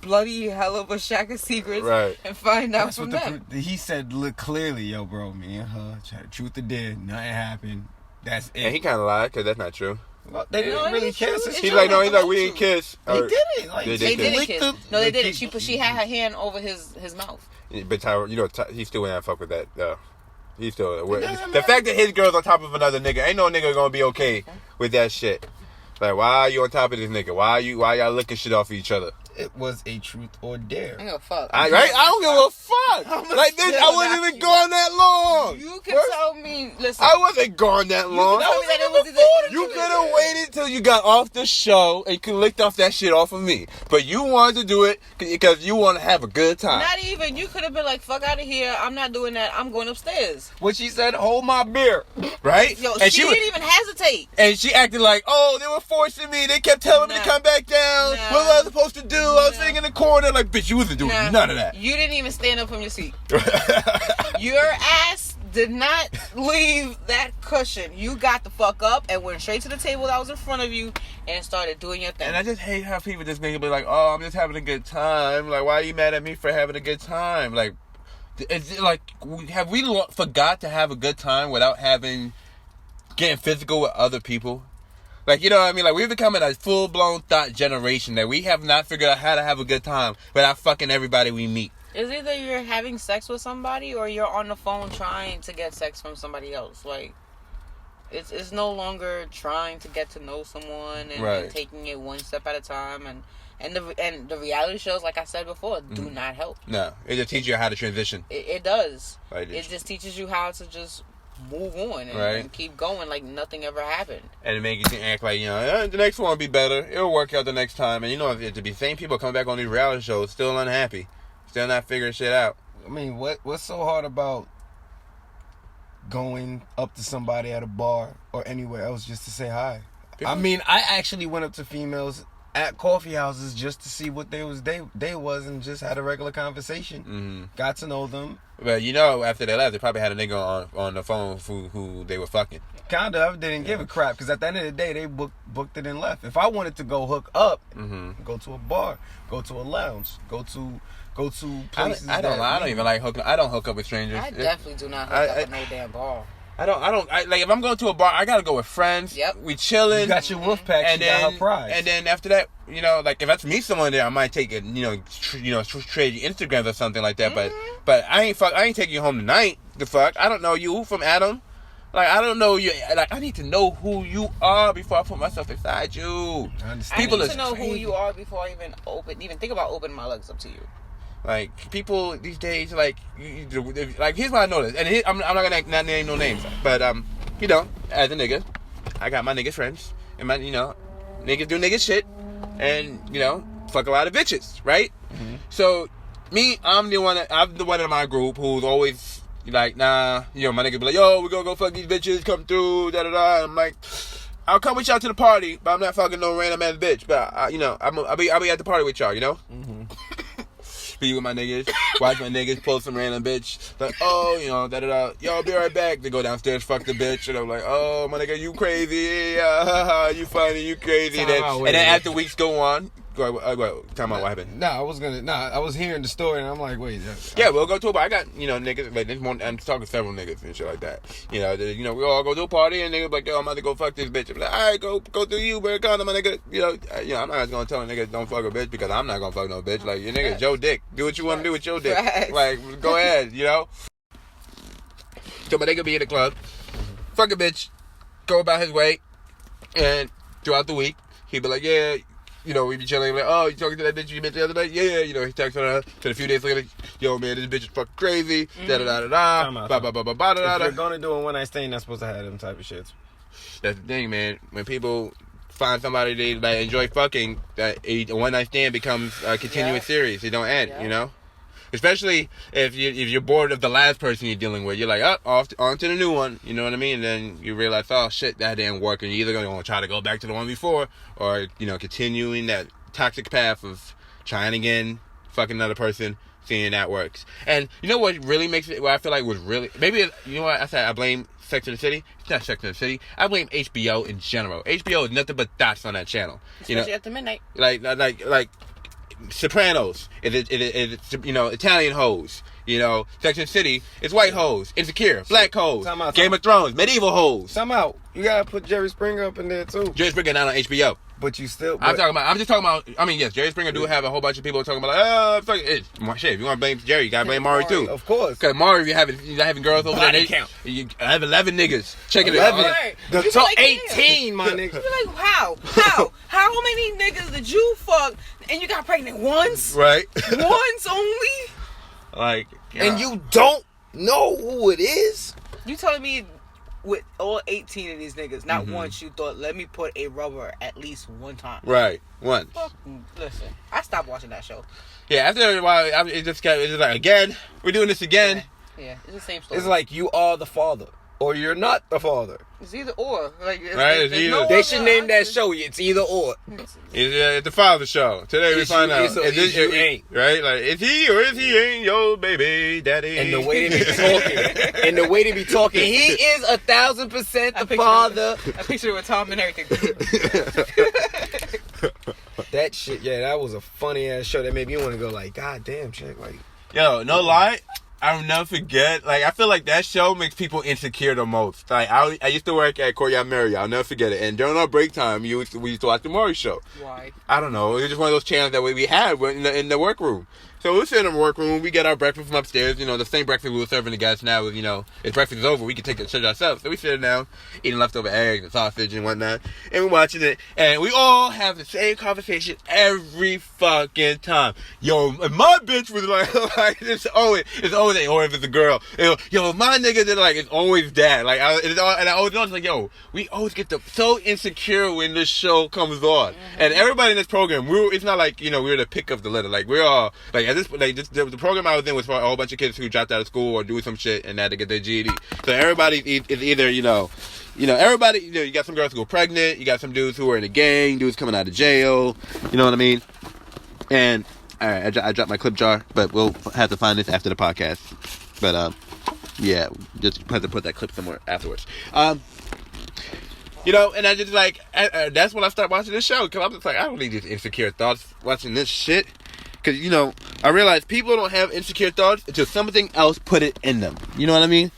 bloody hell of a shack of secrets Right. and find out that's from what them. he said. Look clearly, yo, bro. Me and her tried truth or dare. Nothing happened. That's it. And he kind of lied because that's not true. Well, they No, didn't really it's true. kiss. It's He's true. like, no, he's like, It's we true. didn't kiss. They Or- didn't. Like, They They did didn't licked kiss. the- No, they they didn't. She had her hand over his mouth. But Tyra, he still wouldn't fuck with that. He still. doesn't The fact that his girl's on top of another nigga, ain't no nigga gonna be okay with that shit. Like, why are you on top of this nigga? Why y'all licking shit off of each other? It was a truth or dare. I don't give a fuck. Right? I don't give a fuck. Like this, I wasn't even gone that long. You can tell me. Listen, I wasn't gone that long. You could have waited till you got off the show and you could licked off that shit off of me. But you wanted to do it because you want to have a good time. Not even. You could have been like, "Fuck out of here. I'm not doing that. I'm going upstairs." What she said, hold my beer. Right? Yo, and she didn't even hesitate. And she acted like, oh, they were forcing me. They kept telling me to come back down. What was I supposed to do? I was sitting in the corner. Like, bitch, you wasn't doing none of that. You didn't even stand up from your seat. Your ass did not leave that cushion. You got the fuck up and went straight to the table that was in front of you and started doing your thing. And I just hate how people just make it be like, oh, I'm just having a good time. Like, why are you mad at me for having a good time? Like, is it like, have we forgot to have a good time without getting physical with other people? Like, you know what I mean? Like, we've become a full-blown thought generation that we have not figured out how to have a good time without fucking everybody we meet. It's either you're having sex with somebody or you're on the phone trying to get sex from somebody else. Like, it's no longer trying to get to know someone and taking it one step at a time. And the reality shows, like I said before, do not help. No, it just teaches you how to transition. It does. It just teaches you how to just move on and keep going like nothing ever happened. And it makes you act like, you know, the next one will be better. It'll work out the next time. And you know, to be same people coming back on these reality shows, still unhappy, still not figuring shit out. I mean, what's so hard about going up to somebody at a bar or anywhere else just to say hi? I mean, I actually went up to females at coffee houses just to see what they was and just had a regular conversation. Got to know them. But you know, after they left, they probably had a nigga on the phone who they were fucking. Kinda, I didn't give a crap because at the end of the day, they booked it and left. If I wanted to go hook up, go to a bar, go to a lounge, go to places. I don't even like hooking. I don't hook up with strangers. I definitely do not hook up with no damn bar. I don't like if I'm going to a bar, I gotta go with friends. Yep. We chilling. You got your wolf pack, and got her prize. And then after that, you know, like if that's me someone there, I might take it, trade you Instagrams or something like that. But I ain't taking you home tonight. The fuck, I don't know you from Adam. Like I don't know you. Like I need to know who you are before I put myself inside you. I need to know who you are before I even think about opening my legs up to you. Like people these days, like here's what I noticed, and I'm not gonna not name no names, but you know, as a nigga, I got my nigga friends, and my niggas do nigga shit, and you know, fuck a lot of bitches, right? So me, I'm the one in my group who's always like, nah, you know, my nigga be like, yo, we gonna go fuck these bitches, come through, da da da. I'm like, I'll come with y'all to the party, but I'm not fucking no random ass bitch, but I'll be at the party with y'all, you know. Be with my niggas, watch my niggas pull some random bitch, like, oh, you know, da da da, yo, I'll be right back. They go downstairs, fuck the bitch, and I'm like, oh, my nigga, you crazy, you funny, you crazy. And then after weeks go on, time out, what happened? I was hearing the story, and I'm like, wait. We'll go to a bar. I got, niggas, like, this morning, I'm talking to several niggas and shit like that. We all go to a party, and niggas like, yo, I'm about to go fuck this bitch. I'm like, all right, go do you, but kind of my nigga, I'm not just gonna tell a nigga don't fuck a bitch because I'm not gonna fuck no bitch. Like, your nigga, Joe Dick, do what you want to do with your dick. Like, go ahead, So my nigga be in the club, fuck a bitch, go about his way, and throughout the week, he'd be like, yeah, we be chilling, like, oh, you talking to that bitch you met the other night? Yeah, he texts her, then a few days later, yo, man, this bitch is fucking crazy, da-da-da-da-da, ba-ba-ba-ba-da-da-da. If you're gonna do a one-night stand, you're not supposed to have them type of shit. That's the thing, man. When people find somebody they enjoy fucking, a one-night stand becomes a continuous series. It don't end, Especially if you're bored of the last person you're dealing with. You're like, on to the new one. You know what I mean? And then you realize, oh, shit, that didn't work. And you're either going to try to go back to the one before or, continuing that toxic path of trying again, fucking another person, seeing that works. And you know what really makes it, what I feel like was really, maybe, you know what I said, I blame Sex and the City. It's not Sex and the City. I blame HBO in general. HBO is nothing but dots on that channel. Especially after midnight. Like, Sopranos, it's Italian hoes. Sex and the City, it's white hoes. Insecure, black hoes. Game of Thrones, medieval hoes. Somehow, you gotta put Jerry Springer up in there too. Jerry Springer not on HBO. But you still... I'm just talking about... I mean, yes, Jerry Springer do have a whole bunch of people talking about, like, shit, if you want to blame Jerry, you got to blame Maury, too. Of course. Because Maury, you're having girls over there. I have 11 niggas. Check it out. The top 18, my nigga. You be like, how How many niggas did you fuck and you got pregnant once? Right. Once only? Like, and you don't know who it is? You telling me with all 18 of these niggas, not once you thought, let me put a rubber at least one time? Right. Once. Listen, I stopped watching that show. Yeah, after a while, it's just like, again, we're doing this again. Yeah, it's the same story. It's like you are the father, or you're not the father. It's either or. Like, It's either. no They should name that show. It's either or. It's the father show. Today we find out. Is you ain't. Right? Like, is he or is he ain't your baby daddy? And the way they be talking, he is 1,000% the father. I picture it with Tom and everything. That shit, yeah, that was a funny ass show that made me want to go like, God damn, chick, like. Yo, no lie. I'll never forget. Like, I feel like that show makes people insecure the most. Like, I used to work at Courtyard Marriott. I'll never forget it. And during our break time, we used to watch the Maury Show. Why? I don't know. It was just one of those channels that we had in the workroom. So we sit in the workroom. We get our breakfast from upstairs. You know, the same breakfast we were serving the guys now. You know, if breakfast is over, we can take the shit ourselves. So we sit down, eating leftover eggs and sausage and whatnot, and we're watching it. And we all have the same conversation every fucking time. Yo, my bitch was like it's always, or if it's a girl, yo, my nigga did like, it's always that. Like, I always know, it's like, yo, we always get so insecure when this show comes on. And everybody in this program, it's not like, you know, we're the pick of the litter. Like, we're all like. The program I was in was for a whole bunch of kids who dropped out of school or doing some shit and had to get their GED. So everybody is either, everybody, you got some girls who are pregnant, you got some dudes who are in a gang, dudes coming out of jail, you know what I mean? And, alright, I dropped my clip jar, but we'll have to find this after the podcast. But, yeah, just have to put that clip somewhere afterwards. And I just that's when I started watching this show, because I'm just like, I don't need these insecure thoughts watching this shit. Because, I realize people don't have insecure thoughts until something else put it in them. You know what I mean?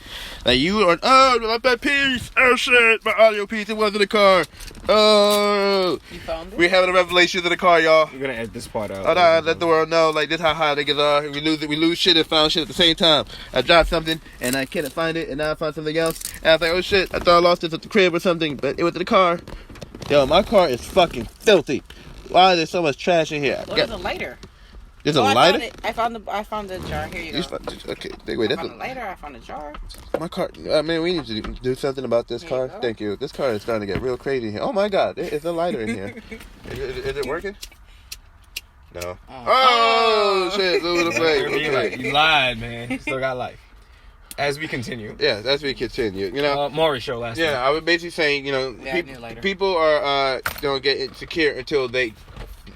Like, you are, my bad piece. Oh, shit. My audio piece, it was in the car. Oh. You found it? We're having a revelation in the car, y'all. You're going to edit this part out. Oh, no, let the world know. Like, this how high niggas are. We lose shit and found shit at the same time. I dropped something, and I couldn't find it, and now I found something else. And I was like, oh, shit. I thought I lost it at the crib or something, but it was in the car. Yo, my car is fucking filthy. Why is there so much trash in here? What is a lighter? There's a lighter? I found the jar. Here you go. Okay, wait. I found a lighter. I found a jar. My car. Man, we need to do something about this car. Thank you. This car is starting to get real crazy in here. Oh my God, there's a lighter in here. Is it working? No. Oh shit! Lose the flame. You lied, man. Still got life. As we continue. Yeah, as we continue. Maury show last time. I was basically saying, people are don't get insecure until they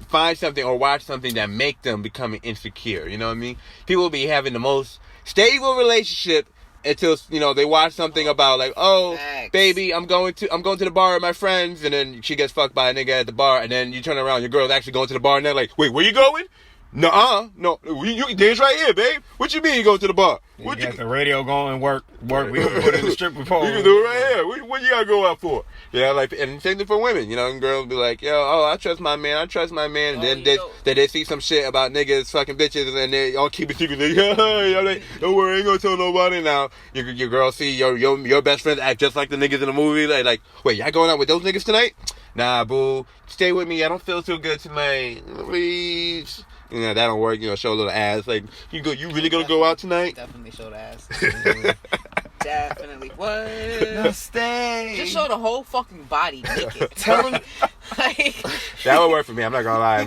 find something or watch something that make them become insecure. You know what I mean? People will be having the most stable relationship until they watch something about like, oh, Thanks. Baby, I'm going to the bar with my friends, and then she gets fucked by a nigga at the bar, and then you turn around, your girl's actually going to the bar, and they're like, wait, where you going? No, you can dance right here, babe. What you mean you go to the bar? You got the radio going, work. We can put it in the stripper pole. You can do it right here. What you gotta go out for? And same thing for women. And girls be like, I trust my man. And then they see some shit about niggas fucking bitches, and they all keep it secret. Like, don't worry, I ain't gonna tell nobody. Now your girl see your best friends act just like the niggas in the movie. Like, wait, y'all going out with those niggas tonight? Nah, boo, stay with me. I don't feel too good tonight. Please. That don't work. Show a little ass. Like, you really gonna go out tonight? Definitely show the ass. Definitely. What? No, stay. Just show the whole fucking body naked. Tell them. That would work for me. I'm not gonna lie.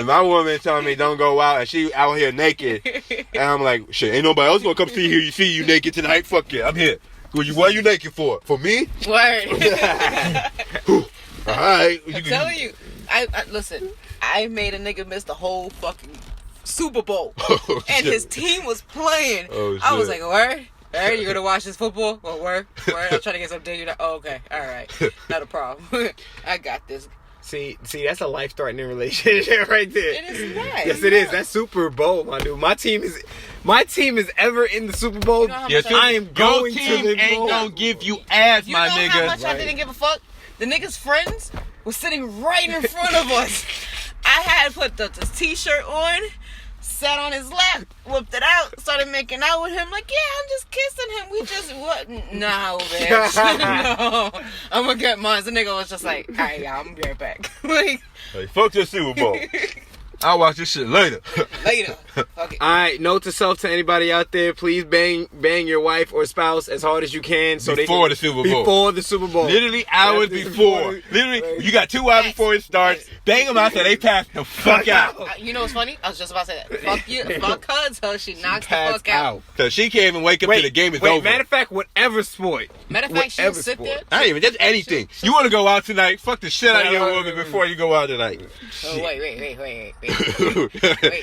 My woman telling me don't go out, and she out here naked, and I'm like, shit, ain't nobody else gonna come see you naked tonight. Fuck it, I'm here. What are you naked for? For me? Word. All right. I'm telling you. I listen. I made a nigga miss the whole fucking Super Bowl, and his team was playing. Oh, I was like, word, you gonna watch this football? Well, word. I'm trying to get some dinner. Oh, okay, all right, not a problem. I got this. See, that's a life-threatening relationship right there. It is not. Yes, it is. That's Super Bowl, my dude. My team is ever in the Super Bowl. I am going to the Bowl. Your team ain't gonna give you ass, my nigga. You know how much I didn't give a fuck? The niggas' friends was sitting right in front of us. I had put the t-shirt on, sat on his lap, whipped it out, started making out with him. Like, yeah, I'm just kissing him. We just what? Nah, bitch. No, I'm gonna get mine. The nigga was just like, all right, y'all, I'm be right back. Like, fuck your Super Bowl. I'll watch this shit later. Later. Okay. Alright, note to self to anybody out there, please bang your wife or spouse as hard as you can so before the Super Bowl. Before the Super Bowl. Literally hours before. Literally, you got 2 hours before it starts. Bang them out so they pass the fuck out. You know what's funny? I was just about to say that. Fuck you. Fuck her until she knocks the fuck out. So she can't even wake up till the game is over. Matter of fact, whatever sport. Matter of fact, she'll sit there. Not even, just anything. You want to go out tonight, fuck the shit out of your woman before you go out tonight. Oh, wait.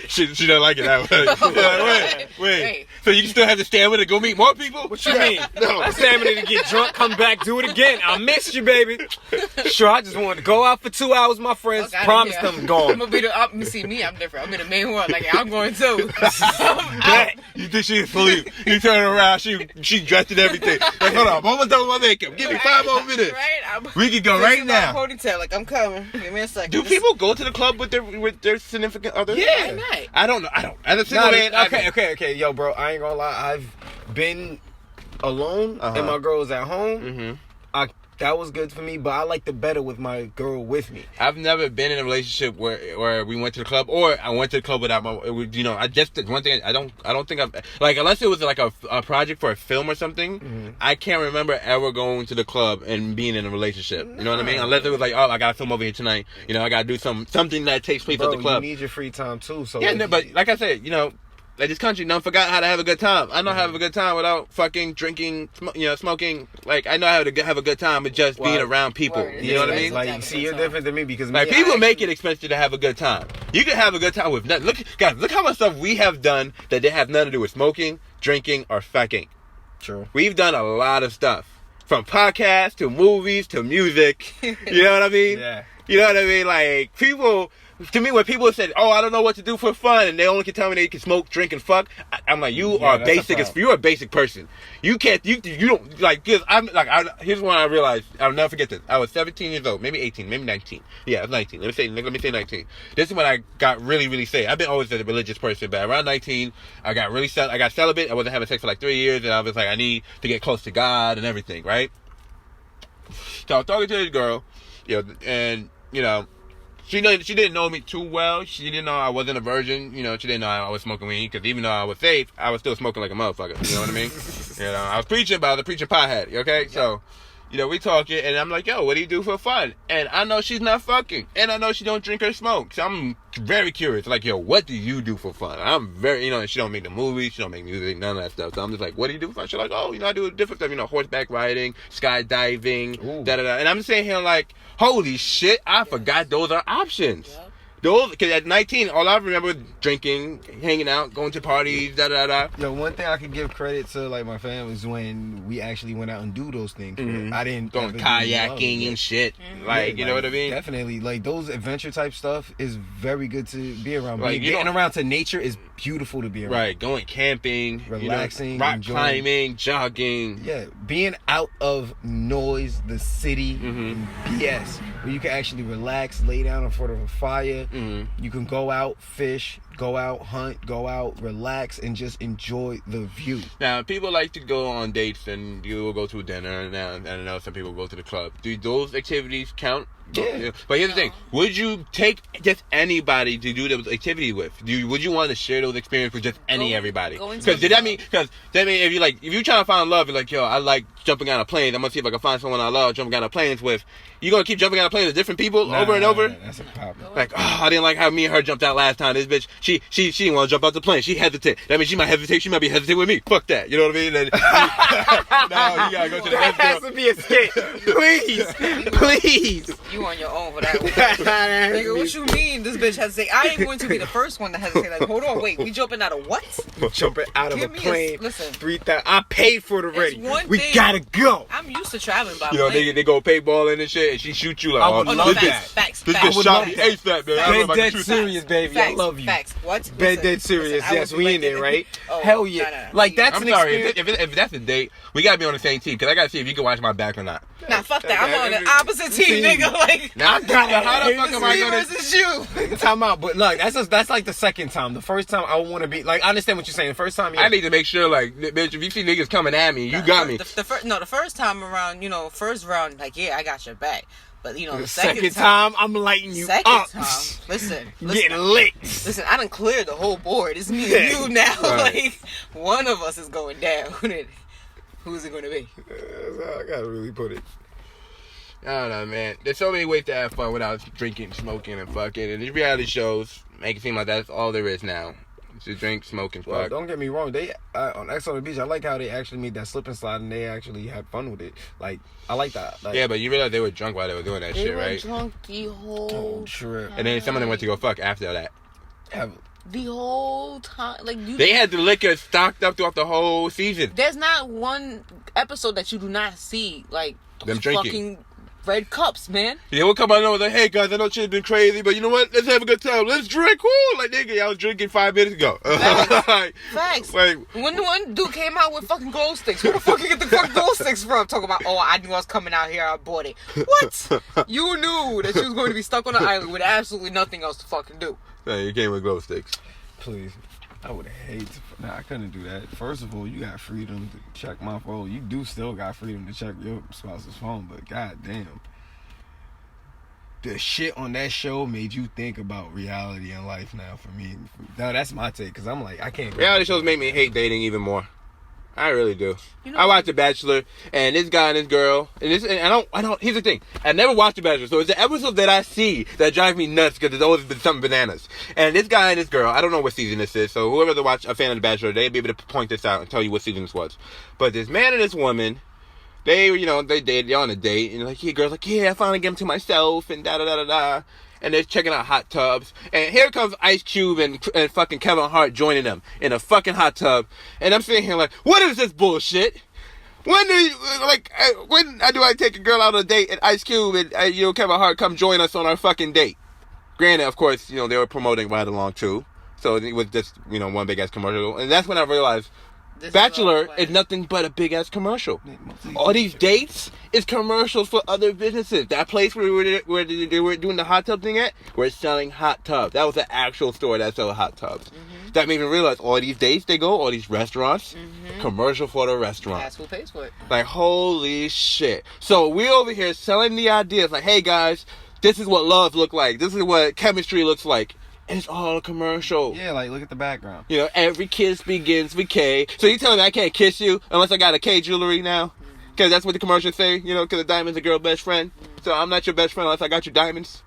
She don't like it that way. Wait. So you still have the stamina to go meet more people? What you mean? No. Stamina to get drunk, come back, do it again. I missed you, baby. Sure, I just wanted to go out for 2 hours, my friends. Promise them gone. I'm gonna be see me, I'm different. I'm in the main one. Like, I'm going too. You think she's asleep? You turn around, she dressed and everything. Like, hold on, I'm almost done with my makeup. Give me 5 more minutes. Right? We can go right now. Ponytail, like, I'm coming. Give me a second. Do people go to the club with their significant others? Yeah. I don't know. As a single man, okay. Yo, bro, I ain't gonna lie. I've been alone and my girl was at home. Mm-hmm. That was good for me, but I liked it better with my girl with me. I've never been in a relationship where we went to the club, or I went to the club without my. I just one thing I don't think I've like, unless it was like a project for a film or something. Mm-hmm. I can't remember ever going to the club and being in a relationship. You know what I mean? Unless it was like, oh, I gotta film over here tonight. I gotta do something that takes place at the club. You need your free time too. So yeah, but like I said, like this country done forgot how to have a good time. I know how to have a good time without fucking drinking, smoking. Like, I know how to have a good time with just being around people. You know what I mean? Like, see, you're different than me because people make it expensive to have a good time. You can have a good time with nothing. Look how much stuff we have done that they have nothing to do with smoking, drinking, or fucking. True. We've done a lot of stuff. From podcasts to movies to music. You know what I mean? Yeah. You know what I mean? Like, people... To me, when people said, "Oh, I don't know what to do for fun," and they only can tell me they can smoke, drink, and fuck, I'm like, you're a basic person. You can't, you don't like. Cause here's one I realized. I'll never forget this. I was 17 years old, maybe 18, maybe 19. Yeah, I was 19. Let me say 19. This is when I got really saved. I've been always a religious person, but around 19, I got celibate. I wasn't having sex for like 3 years, and I was like, I need to get close to God and everything, right? So I was talking to this girl, and she didn't know me too well. She didn't know I wasn't a virgin. She didn't know I was smoking weed. Because even though I was safe, I was still smoking like a motherfucker. You know what I mean? I was preaching, but I was a preaching pothead. Okay? So, we talking, and I'm like, yo, what do you do for fun? And I know she's not fucking. And I know she don't drink or smoke. So I'm very curious. Like, yo, what do you do for fun? I'm very, she don't make the movies. She don't make music, none of that stuff. So I'm just like, what do you do for fun? She's like, oh, I do different stuff. Horseback riding, skydiving, da-da-da. And I'm just saying here, like, holy shit, I forgot those are options. Yeah. Those, because at 19, all I remember was drinking, hanging out, going to parties, da-da-da. One thing I can give credit to, like, my family is when we actually went out and do those things. Mm-hmm. I didn't... Going kayaking and shit. Mm-hmm. Like, you know what I mean? Definitely. Like, those adventure type stuff is very good to be around. Like, getting around to nature is beautiful to be around. Right. Going camping. Relaxing. Rock climbing, jogging. Yeah. Being out of noise, the city, and BS. Where you can actually relax, lay down in front of a fire. Mm-hmm. You can go out, fish, go out, hunt, go out, relax, and just enjoy the view. Now, people like to go on dates, and you will go to a dinner, and I know some people go to the club. Do those activities count? Yeah. But here's the thing. Would you take just anybody to do those activities with? Would you want to share those experiences with just everybody? Because that mean if you're trying to find love, you're like, yo, I like jumping out of planes. I'm gonna see if I can find someone I love jumping out of planes with. You gonna keep jumping out of planes with different people over and over? That's a problem. Like, oh, I didn't like how me and her jumped out last time. This bitch, she didn't want to jump out the plane. She hesitate. That means she might hesitate. She might be hesitating with me. Fuck that. You know what I mean? No, you gotta go to the next girl. Has to be a skit. Please. You on your own for that one. Nigga, what you mean? This bitch hesitate. I ain't going to be the first one to hesitate. Like, hold on, wait. We jumping out of what? Jumping out of a plane. Listen. 3,000. I paid for it already. We thing, gotta go. I'm used to traveling by plane. They go paintballing and shit, and she shoot you like, Facts. This bitch shot me ASAP, man. I don't know about Dead the truth. serious, baby. Facts, I love you. Facts. What? Dead serious. Listen, Yes, we in there, right? Oh, Hell yeah. no. Like, that's I'm an sorry. experience. If that's a date, we gotta be on the same team. Cause I gotta see if you can watch my back or not. Nah, fuck that. I'm on the opposite team, nigga. Like, Now, how the fuck am I me gonna? versus you? Time out. But look, that's like the second time. The first time, I want to be like, I understand what you're saying. The first time, yeah. I need to make sure, like, bitch, if you see niggas coming at me, you got me. The first time around, first round, like, yeah, I got your back. But, the second time, I'm lighting you up. Time, listen. Getting lit. Listen, I done cleared the whole board. It's me and you now. Right. Like, one of us is going down. Who's it going to be? I gotta really put it. I don't know, man. There's so many ways to have fun without drinking, smoking, and fucking. And these reality shows make it seem like that's all there is now. To drink, smoke, and fuck. Well, don't get me wrong. They on X on the Beach, I like how they actually made that slip and slide, and they actually had fun with it. Like, I like that. Like, Yeah, but you realize they were drunk while they were doing that shit, right? They were drunk the whole trip. And then some of them went to go fuck after that. The whole time. Like, They had the liquor stocked up throughout the whole season. There's not one episode that you do not see, like, Them drinking. fucking red cups, man. Yeah, we'll come out and was like, hey guys, I know shit's been crazy, but you know what? Let's have a good time. Let's drink. Woo! Like, nigga, I was drinking 5 minutes ago. Facts. Like, When the one dude came out with fucking glow sticks, where the fuck you get the fucking glow sticks from? Talking about, oh, I knew I was coming out here, I bought it. What? You knew that you was going to be stuck on an island with absolutely nothing else to fucking do. no, you came with glow sticks. Please. I would hate to. Nah, I couldn't do that. First of all, you got freedom to check my phone. You do still got freedom to check your spouse's phone, but goddamn. The shit on that show made you think about reality in life now for me. No, that's my take, because I'm like, I can't. Reality shows make me hate dating even more. I really do. I watch The Bachelor, and this guy and this girl, and I don't. Here's the thing: I never watched The Bachelor, so it's the episode that I see that drive me nuts because there's always been something bananas. And this guy and this girl, I don't know what season this is, so whoever's a fan of The Bachelor, they'd be able to point this out and tell you what season this was. But this man and this woman, they dated, they're on a date, and like, yeah, girl's like, yeah, I finally get him to myself, and da da da da da. And they're checking out hot tubs. And here comes Ice Cube and fucking Kevin Hart joining them in a fucking hot tub. And I'm sitting here like, what is this bullshit? When do I take a girl out on a date and Ice Cube and Kevin Hart come join us on our fucking date? Granted, of course, they were promoting Ride Along too. So it was just, one big ass commercial. And that's when I realized Bachelor is nothing but a big ass commercial. All these dates is commercials for other businesses. That place where they were doing the hot tub thing at, we're selling hot tubs. That was the actual store that sold hot tubs. Mm-hmm. That made me realize all these dates they go, all these restaurants, commercial for the restaurant. That's who pays for it. Like, holy shit. So we over here selling the ideas like, hey guys, this is what love look like. This is what chemistry looks like. And it's all a commercial. Yeah, like, look at the background. Every kiss begins with K. So you telling me I can't kiss you unless I got a K jewelry now? Because that's what the commercials say, because the diamond's a girl's best friend. So I'm not your best friend unless I got your diamonds.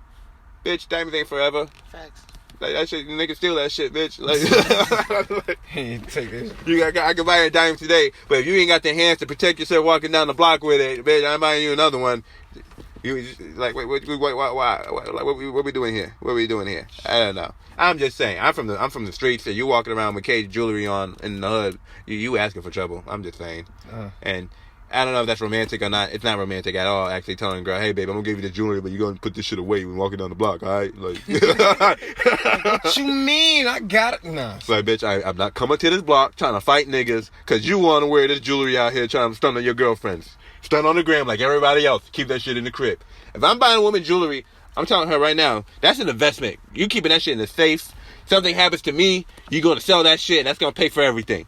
Bitch, diamonds ain't forever. Facts. Like, that shit, niggas steal that shit, bitch. Like, take this. I can buy you a diamond today, but if you ain't got the hands to protect yourself walking down the block with it, bitch, I'm buying you another one. You like, why? Like, what we doing here? What are we doing here? I don't know. I'm just saying. I'm from the streets, and you walking around with K jewelry on in the hood. You asking for trouble. I'm just saying. And I don't know if that's romantic or not. It's not romantic at all. Actually, telling a girl, "Hey, babe, I'm gonna give you the jewelry, but you're gonna put this shit away when walking down the block, all right?" Like, what you mean? I got it. Nah. Like, bitch, I'm not coming to this block trying to fight niggas because you want to wear this jewelry out here trying to stun on your girlfriends. Stun on the gram like everybody else. Keep that shit in the crib. If I'm buying a woman jewelry, I'm telling her right now, that's an investment. You keeping that shit in the safe. Something happens to me, you're going to sell that shit, and that's going to pay for everything.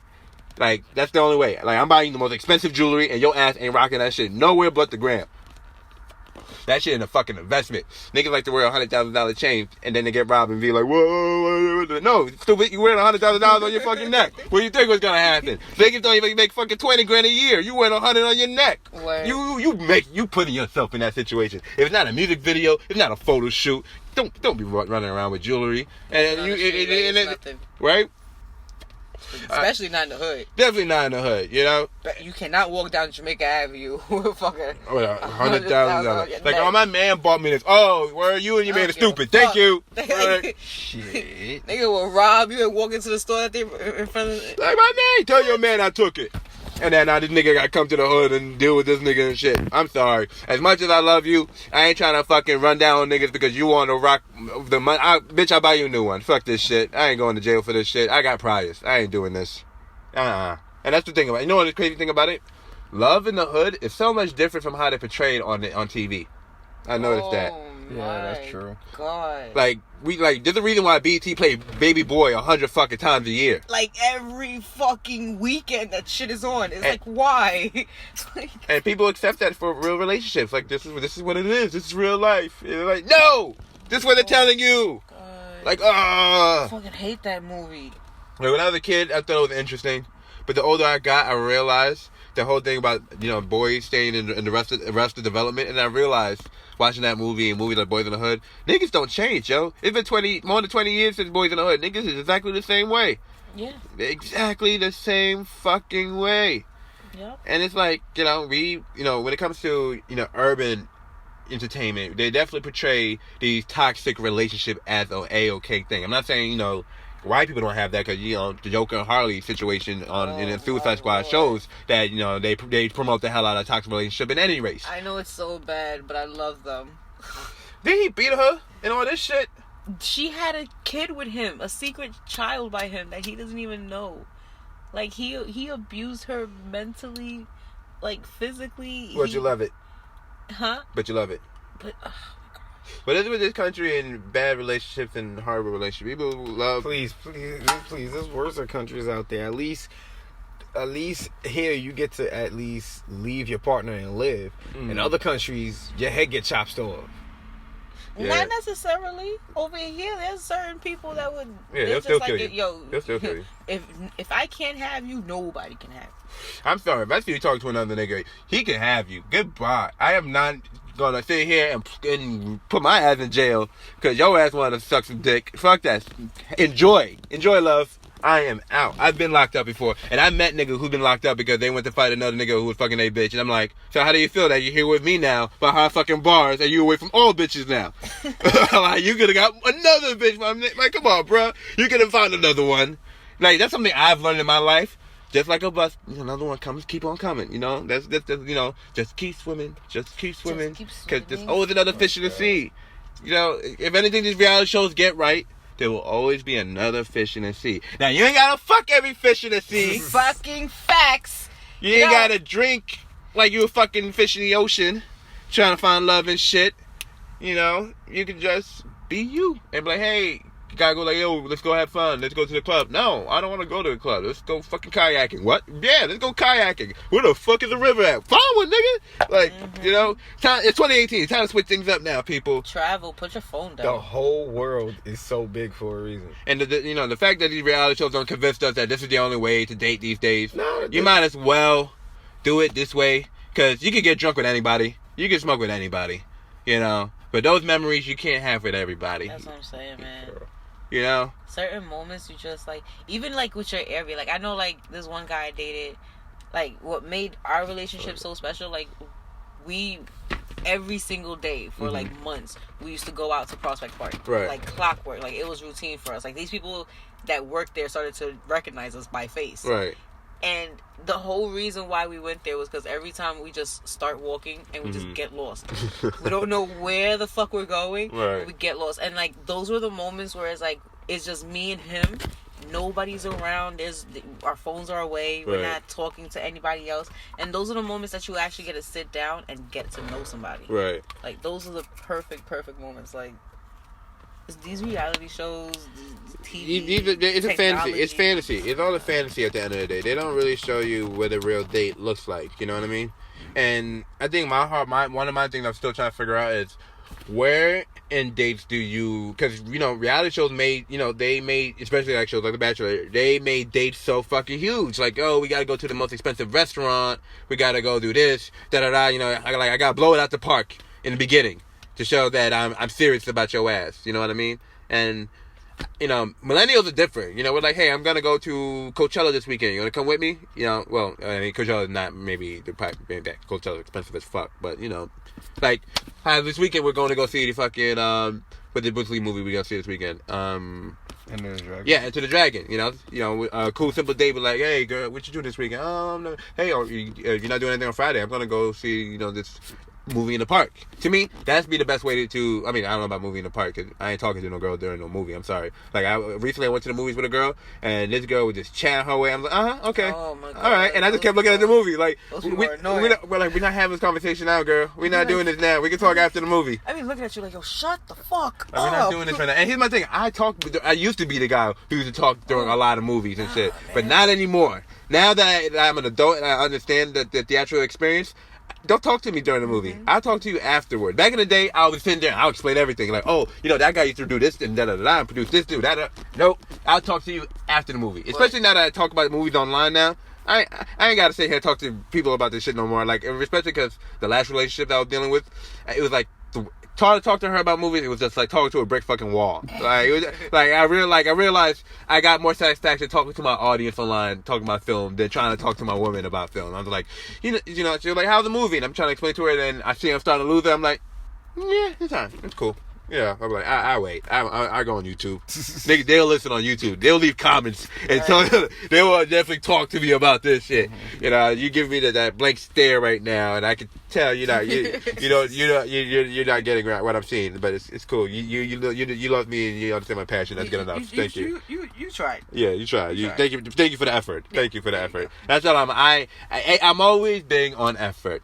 Like, that's the only way. Like, I'm buying the most expensive jewelry, and your ass ain't rocking that shit nowhere but the gram. That shit in a fucking investment. Niggas like to wear $100,000 chain, and then they get robbed and be like, whoa. No, stupid, you wearing $100,000 on your fucking neck. What do you think was gonna happen? Niggas don't even make fucking $20,000 a year. You wearing $100 on your neck. Word. You putting yourself in that situation. If it's not a music video, if it's not a photo shoot, don't be running around with jewelry. Right? Especially not in the hood. Definitely not in the hood, But you cannot walk down Jamaica Avenue with fucking $100,000. Like, oh, my man bought me this. Oh, where are you and your man are stupid. Thank you. Shit. Nigga will rob you and walk into the store that they in front of. Like, my man, tell your man I took it. And then now this nigga got to come to the hood and deal with this nigga and shit. I'm sorry. As much as I love you, I ain't trying to fucking run down on niggas because you want to rock the money. Bitch, I'll buy you a new one. Fuck this shit. I ain't going to jail for this shit. I got priors. I ain't doing this. And that's the thing about it. You know what the crazy thing about it? Love in the hood is so much different from how they portrayed on TV. I noticed that. Yeah, that's true. God. Like, there's a reason why BET played Baby Boy 100 fucking times a year. Like, every fucking weekend that shit is on. It's like, why? And people accept that for real relationships. Like, this is what it is. This is real life. And they're like, no! This is what they're telling you. God. Like, I fucking hate that movie. Like, when I was a kid, I thought it was interesting. But the older I got, I realized the whole thing about, boys staying in the Arrested Development. And I realized, watching that movie and movies like Boys in the Hood, niggas don't change, yo. It's been more than 20 years since Boys in the Hood. Niggas is exactly the same way. Yeah. Exactly the same fucking way. Yep. And it's like, when it comes to, urban entertainment, they definitely portray these toxic relationship as an A-okay thing. I'm not saying, white people don't have that because, the Joker and Harley situation in the Suicide Squad shows that, they promote the hell out of a toxic relationship in any race. I know it's so bad, but I love them. Did he beat her and all this shit? She had a kid with him, a secret child by him that he doesn't even know. Like, he abused her mentally, like, physically. But you love it. Huh? But you love it. But, What is it with this country and bad relationships and horrible relationships? People love... Please. There's worse countries out there. At least here you get to at least leave your partner and live. In other countries, your head get chopped off. Yeah. Not necessarily. Over here, there's certain people that would... Yeah, they'll still kill you. Yo, they'll still kill you. If I can't have you, nobody can have you. I'm sorry. If I see you talking to another nigga, he can have you. Goodbye. I am not gonna sit here and put my ass in jail because your ass wanted to suck some dick. Fuck that. Enjoy, love. I am out. I've been locked up before, and I met niggas who've been locked up because they went to fight another nigga who was fucking a bitch, and I'm like, so how do you feel that you're here with me now behind fucking bars and you away from all bitches now? Like, you could have got another bitch, like, come on, bro. You could have found another one. Like, that's something I've learned in my life. Just like a bus, another one comes, keep on coming, That's just keep swimming, because there's always another fish in the sea. If anything these reality shows get right, there will always be another fish in the sea. Now, you ain't gotta fuck every fish in the sea. Fucking facts. You ain't gotta drink like you a fucking fish in the ocean, trying to find love and shit. You can just be you and be like, hey, you gotta go like, yo, let's go have fun. Let's go to the club. No, I don't want to go to the club. Let's go fucking kayaking. What? Yeah, let's go kayaking. Where the fuck is the river at? Follow it, nigga. Like, it's 2018. It's time to switch things up now, people. Travel. Put your phone down. The whole world is so big for a reason. And the fact that these reality shows don't convince us that this is the only way to date these days. No, you might as well do it this way, because you can get drunk with anybody. You can smoke with anybody. But those memories you can't have with everybody. That's what I'm saying, man. Certain moments you just like, even like with your area, like I know like this one guy I dated, like what made our relationship so special, like we every single day for like months we used to go out to Prospect Park, right? Like clockwork, like it was routine for us. Like these people that worked there started to recognize us by face, right? And the whole reason why we went there was because every time we just start walking and we just get lost. We don't know where the fuck we're going. Right. We get lost. And like those were the moments where it's like it's just me and him. Nobody's around. Our phones are away. We're not talking to anybody else. And those are the moments that you actually get to sit down and get to know somebody. Right. Like those are the perfect moments. Like these reality shows, TV, it's a fantasy. It's fantasy. It's all a fantasy at the end of the day. They don't really show you what a real date looks like. You know what I mean? And I think one of my things I'm still trying to figure out is where in dates do you... Because, reality shows they made, especially like shows like The Bachelor, they made dates so fucking huge. Like, oh, we got to go to the most expensive restaurant. We got to go do this. Da-da-da. I got to blow it out the park in the beginning to show that I'm serious about your ass. You know what I mean? And, millennials are different. We're like, hey, I'm going to go to Coachella this weekend. You want to come with me? Well, I mean, Coachella is not maybe the pipe that Coachella is expensive as fuck. But, like, this weekend we're going to go see the fucking, with the Bruce Lee movie we going to see this weekend. Enter the Dragon. Yeah, Enter the Dragon. Cool simple date, but like, hey girl, what you do this weekend? No. Hey, if you're not doing anything on Friday, I'm gonna go see this movie in the park. To me, that's be the best way to. I mean, I don't know about movie in the park because I ain't talking to no girl during no movie. I'm sorry. Like recently I went to the movies with a girl, and this girl was just chatting her way. I'm like, okay, oh my God. All right, and I just kept looking at the movie. Like we're not having this conversation now, girl. We're not doing this now. We can talk after the movie. I mean, looking at you like, yo, shut the fuck up. We're not doing this right now. And here's my thing. I used to be the guy who used to talk during a lot of movies and shit, but not anymore. Now that I'm an adult and I understand the theatrical experience. Don't talk to me during the movie. I'll talk to you afterward. Back in the day, I was sitting there and I'll explain everything. Like, that guy used to do this and da-da-da-da and produce this, do that. Nope. I'll talk to you after the movie. Especially now that I talk about movies online now. I ain't got to sit here and talk to people about this shit no more. Like, especially because the last relationship that I was dealing with, it was like, trying to talk to her about movies, it was just like talking to a brick fucking wall. Like, it was, like I realized I got more satisfaction talking to my audience online, talking about film, than trying to talk to my woman about film. I was like, she was like, how's the movie? And I'm trying to explain to her, and I see I'm starting to lose it. I'm like, yeah, it's fine, it's cool. Yeah, I'm like, I wait. I go on YouTube. Niggas, they'll listen on YouTube. They'll leave comments, and so they will definitely talk to me about this shit. You give me that blank stare right now, and I can tell you're not getting what I'm seeing. But it's cool. You love me and you understand my passion. That's good enough. Thank you. You tried. Yeah, you tried. Thank you for the effort. Thank you for the effort. That's all I'm always big on effort.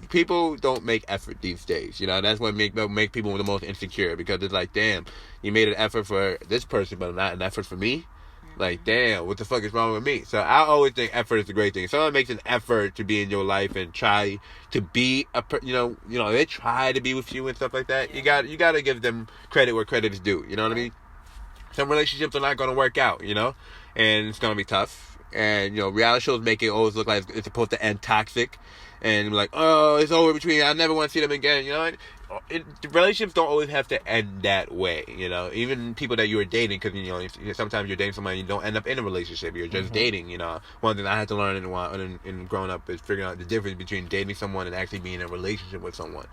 People don't make effort these days. That's what make people the most insecure, because it's like, damn, you made an effort for this person, but not an effort for me. Like, damn, what the fuck is wrong with me? So I always think effort is a great thing. If someone makes an effort to be in your life and try to be they try to be with you and stuff like that. You got to give them credit where credit is due. You know what I mean? Some relationships are not going to work out. And it's going to be tough. And reality shows make it always look like it's supposed to end toxic. And like, oh, it's over between. I never want to see them again. Relationships don't always have to end that way. Even people that you were dating, because sometimes you're dating somebody and you don't end up in a relationship. You're just dating. One thing I had to learn in growing up is figuring out the difference between dating someone and actually being in a relationship with someone.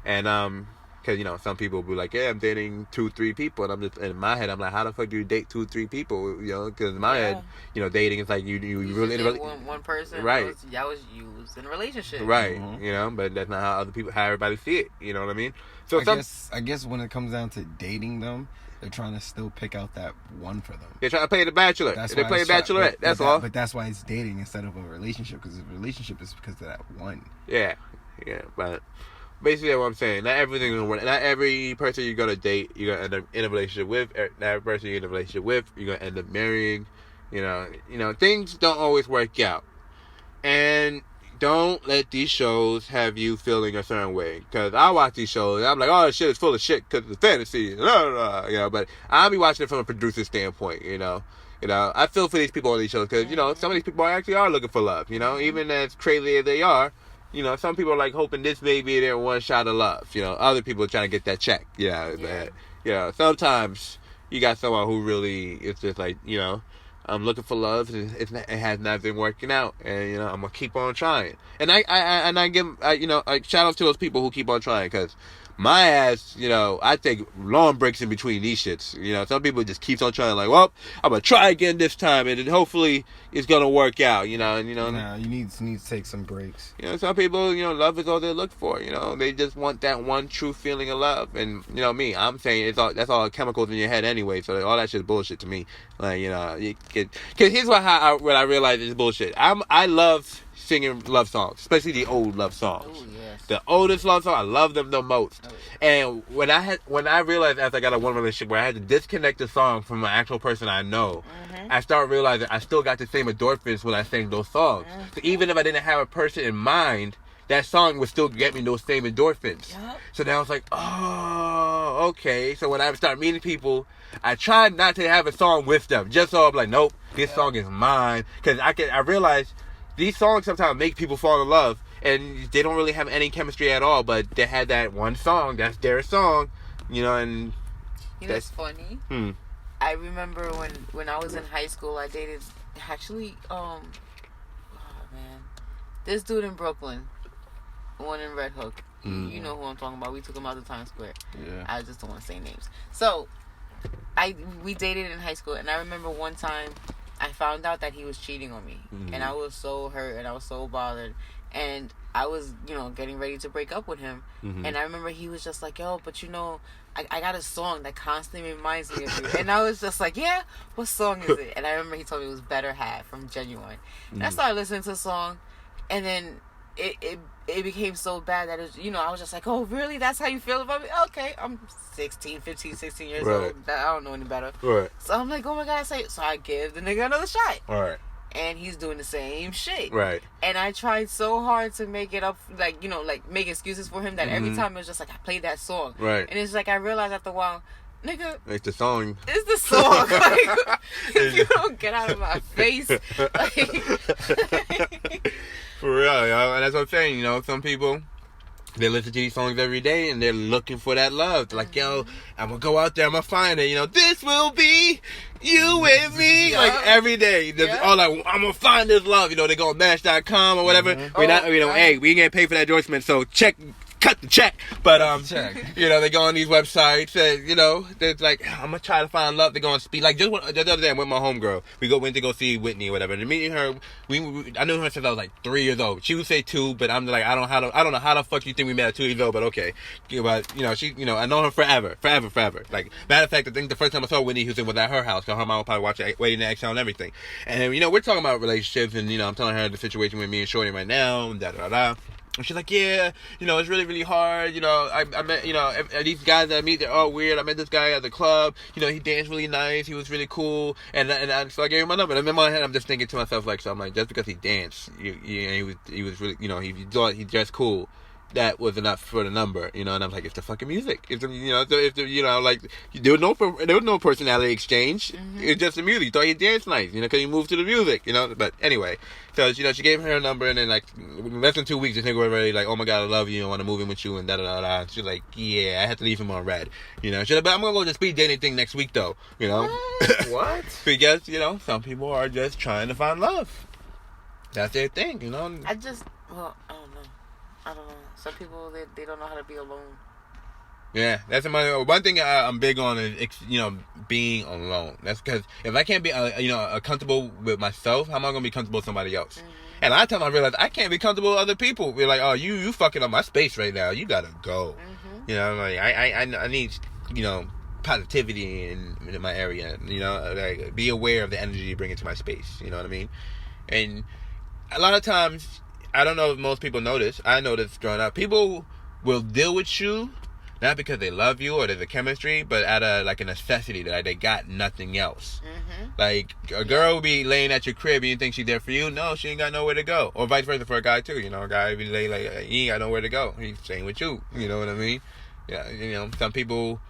And because some people will be like, yeah, I'm dating 2-3 people, and I'm just in my head, I'm like, how the fuck do you date 2-3 people? Because in my head, dating is like you really in a one person, right? That was you was in a relationship, right? But that's not how everybody see it. You know what I mean? So I guess when it comes down to dating them, they're trying to still pick out that one for them. They're trying to play the Bachelor. They're playing Bachelorette. That's all. But that's why it's dating instead of a relationship, because a relationship is because of that one. Yeah, but. Basically, what I'm saying, not everything gonna work. Not every person you're gonna date, you're gonna end up in a relationship with. Not every person you're in a relationship with, you're gonna end up marrying. Things don't always work out, and don't let these shows have you feeling a certain way. Because I watch these shows, and I'm like, oh, this shit is full of shit because it's fantasy. But I'll be watching it from a producer standpoint. I feel for these people on these shows because some of these people actually are looking for love. Even as crazy as they are. Some people are like hoping this may be their one shot of love. Other people are trying to get that check. But sometimes you got someone who really is just like, I'm looking for love, and it has not been working out, and I'm gonna keep on trying. And I give shout out to those people who keep on trying, because my ass, I take long breaks in between these shits. Some people just keeps on trying, like, well, I'm gonna try again this time, and then hopefully it's gonna work out. Nah, you need to take some breaks. Some people, love is all they look for. They just want that one true feeling of love. And me, I'm saying that's all chemicals in your head anyway. So all that shit is bullshit to me. Like, because here's what I realize is bullshit. I love singing love songs, especially the old love songs. Ooh, yes. The oldest love songs, I love them the most. And when I realized after I got a one relationship where I had to disconnect the song from an actual person I know, I started realizing I still got the same endorphins when I sang those songs. So even if I didn't have a person in mind, that song would still get me those same endorphins. Yep. So then I was like, oh, okay. So when I start meeting people, I tried not to have a song with them, just so I'm like, nope, this song is mine. Because I realized these songs sometimes make people fall in love, and they don't really have any chemistry at all, but they had that one song, that's their song, and... It's funny? I remember when I was in high school, I dated, actually, this dude in Brooklyn, one in Red Hook. You know who I'm talking about. We took him out to Times Square. Yeah. I just don't want to say names. So, we dated in high school, and I remember one time I found out that he was cheating on me, and I was so hurt and I was so bothered, and I was, getting ready to break up with him, and I remember he was just like, yo, but I got a song that constantly reminds me of you, and I was just like, yeah, what song is it? And I remember he told me it was Better Half from Genuine, and I started listening to the song, and then it became so bad that it was, I was just like, oh, really? That's how you feel about me? Okay, I'm 16 years old. I don't know any better. Right. So I'm like, oh my God. So I give the nigga another shot. All right. And he's doing the same shit. Right. And I tried so hard to make it up, like, make excuses for him that every time it was just like, I played that song. Right. And it's like, I realized after a while, nigga, it's the song. It's the song. Like, if you don't get out of my face, like... For real, and that's what I'm saying. Some people, they listen to these songs every day and they're looking for that love. They're like, yo, I'm gonna go out there, I'm gonna find it. This will be you with me. Like every day, I'm gonna find this love. They go on Match.com or whatever. We're not, hey, we ain't getting paid for that endorsement, so cut the check. But they go on these websites and they're like, I'm gonna try to find love. They go on speed. Like just the other day I'm with my homegirl. We went to go see Whitney or whatever. And meeting her, I knew her since I was like 3 years old. She would say 2, but I'm like, I don't know how the fuck you think we met at 2 years old, but okay. But she I know her forever. Like matter of fact, I think the first time I saw Whitney, was at her house because her mom would probably watch Waiting to Exhale and everything. And we're talking about relationships and I'm telling her the situation with me and Shorty right now and da da da. And she's like, yeah, it's really, really hard. I met, these guys that I meet, they're all weird. I met this guy at the club. He danced really nice. He was really cool. So I gave him my number. And in my head, I'm just thinking to myself, like, so I'm like, just because he danced, he was really, he thought he dressed cool, that was enough for the number, and I'm like, it's the fucking music. It's like, there was no personality exchange. It's just the music. You thought he danced nice, because he moved to the music, But anyway, so she gave her number, and then like less than 2 weeks, this nigga was already like, oh my God, I love you, I want to move in with you, and da da da da. She's like, yeah, I had to leave him on red, She's like, but I'm gonna go to the speed dating thing next week though, What? Because some people are just trying to find love. That's their thing, I don't know. Some people, they don't know how to be alone. Yeah, that's one thing I'm big on is, being alone. That's because if I can't be, comfortable with myself, how am I going to be comfortable with somebody else? And a lot of times I realize I can't be comfortable with other people. We're like, oh, you fucking up my space right now. You got to go. Like, I need, positivity in my area. Like, be aware of the energy you bring into my space. You know what I mean? And a lot of times, I don't know if most people notice. I noticed growing up, people will deal with you not because they love you or there's a chemistry, but out of like a necessity that they got nothing else. Like a girl will be laying at your crib and you think she's there for you. No, she ain't got nowhere to go. Or vice versa for a guy too. A guy be laying like he ain't got nowhere to go. He's staying with you. You know what I mean? Yeah. Some people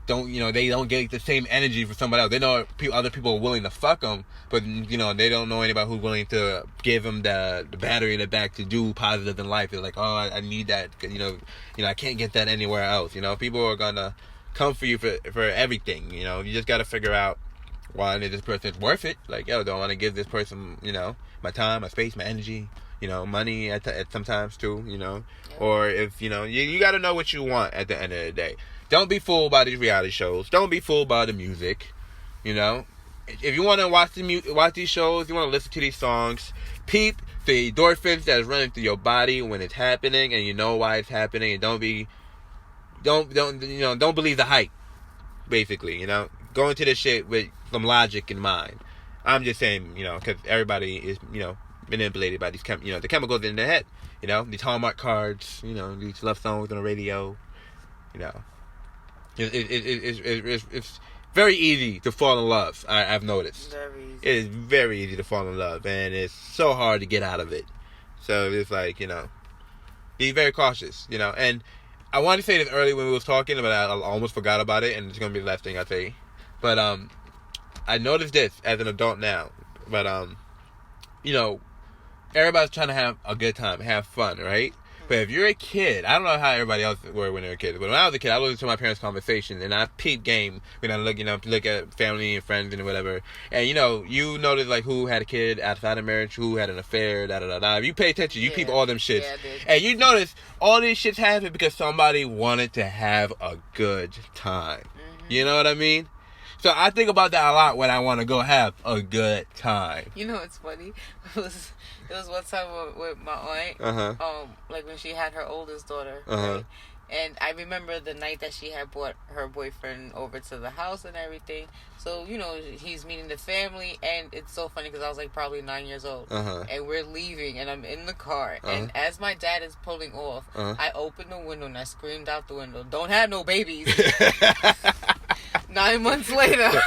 don't, they don't get the same energy for somebody else. They know other people are willing to fuck them, but, they don't know anybody who's willing to give them the battery in the back to do positive in life. They're like, oh, I need that, I can't get that anywhere else. People are gonna come for you for everything. You just gotta figure out, one, is this person worth it? Like, yo, do I want to give this person, my time, my space, my energy, money at sometimes too, or if, you gotta know what you want at the end of the day. Don't be fooled by these reality shows. Don't be fooled by the music. If you want to watch these shows, you want to listen to these songs, peep the endorphins that is running through your body when it's happening, and you know why it's happening. And don't believe the hype. Basically, go into this shit with some logic in mind. I'm just saying, because everybody is, manipulated by these, the chemicals in their head. These Hallmark cards, these love songs on the radio, It's very easy to fall in love. I've noticed. Very easy. It is very easy to fall in love, and it's so hard to get out of it. So it's like, be very cautious, And I wanted to say this earlier when we was talking, but I almost forgot about it, and it's gonna be the last thing I say. But I noticed this as an adult now. But everybody's trying to have a good time, have fun, right? But if you're a kid, I don't know how everybody else were when they were kids, but when I was a kid, I listened to my parents' conversation, and I peeped game when I look at family and friends and whatever. And you notice like who had a kid outside of marriage, who had an affair, da da da da. If you pay attention, you peep all them shits, and you notice all these shits happen because somebody wanted to have a good time. You know what I mean? So I think about that a lot when I want to go have a good time. You know what's funny? It was one time with my aunt. Like when she had her oldest daughter. Right? And I remember the night that she had brought her boyfriend over to the house and everything. So, you know, he's meeting the family. And it's so funny because I was like probably 9 years old. And we're leaving and I'm in the car. And as my dad is pulling off, I opened the window and I screamed out the window, "Don't have no babies." 9 months later,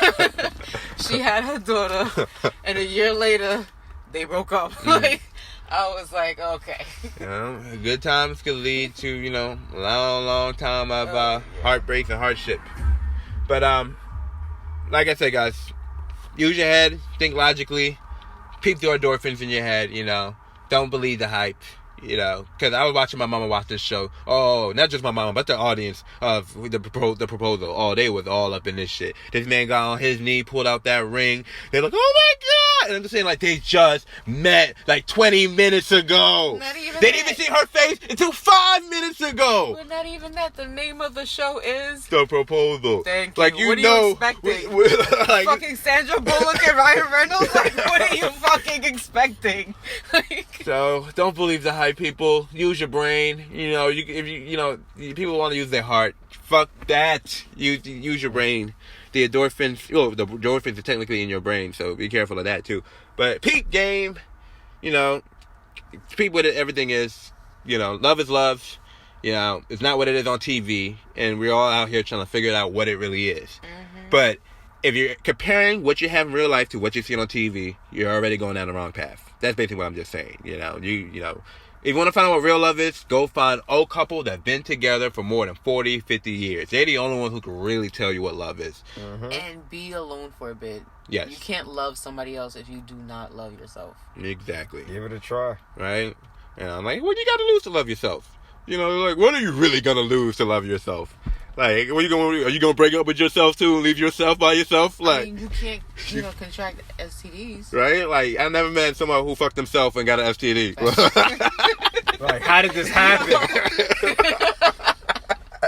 she had her daughter. And a year later, they broke up. Like, I was like, okay. You know, good times could lead to, you know, a long, long time of heartbreaks and hardship. But, like I said, guys, use your head, think logically, peep the endorphins in your head, you know. Don't believe the hype, you know. Because I was watching my mama watch this show. Oh, not just my mama, but the audience of the proposal. Oh, they was all up in this shit. This man got on his knee, pulled out that ring. They're like, oh my God. And I'm just saying, like, they just met like 20 minutes ago. They didn't even see her face until 5 minutes ago. But not even that. The name of the show is The Proposal. Thank you. Like, you what know, are you expecting? like, fucking Sandra Bullock and Ryan Reynolds? Like, what are you fucking expecting? So, don't believe the hype, people. Use your brain. You know, people want to use their heart. Fuck that. Use your brain. The endorphins, the endorphins are technically in your brain, so be careful of that too. But peak game, you know, peep what everything is. You know, love is love. You know, it's not what it is on TV, and we're all out here trying to figure out what it really is. But if you're comparing what you have in real life to what you see on TV, you're already going down the wrong path. That's basically what I'm just saying. You know, you know. If you want to find out what real love is, go find a couple that have been together for more than 40, 50 years. They're the only ones who can really tell you what love is. And be alone for a bit. Yes. You can't love somebody else if you do not love yourself. Exactly. Give it a try. Right? And I'm like, what you got to lose to love yourself? You know, like, what are you really going to lose to love yourself? Like, what are you going to break up with yourself too and leave yourself by yourself? Like, I mean, you can't, contract STDs. Right? Like, I never met someone who fucked himself and got an STD. Like, how did this happen?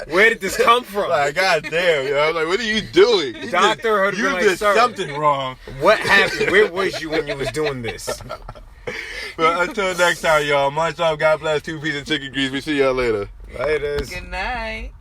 Where did this come from? Like, goddamn, yo. Like, what are you doing? The doctor heard you did something wrong. What happened? Where was you when you was doing this? But until next time, y'all. Much love. God bless. 2 pieces of chicken grease. We see y'all later. Later. Good night.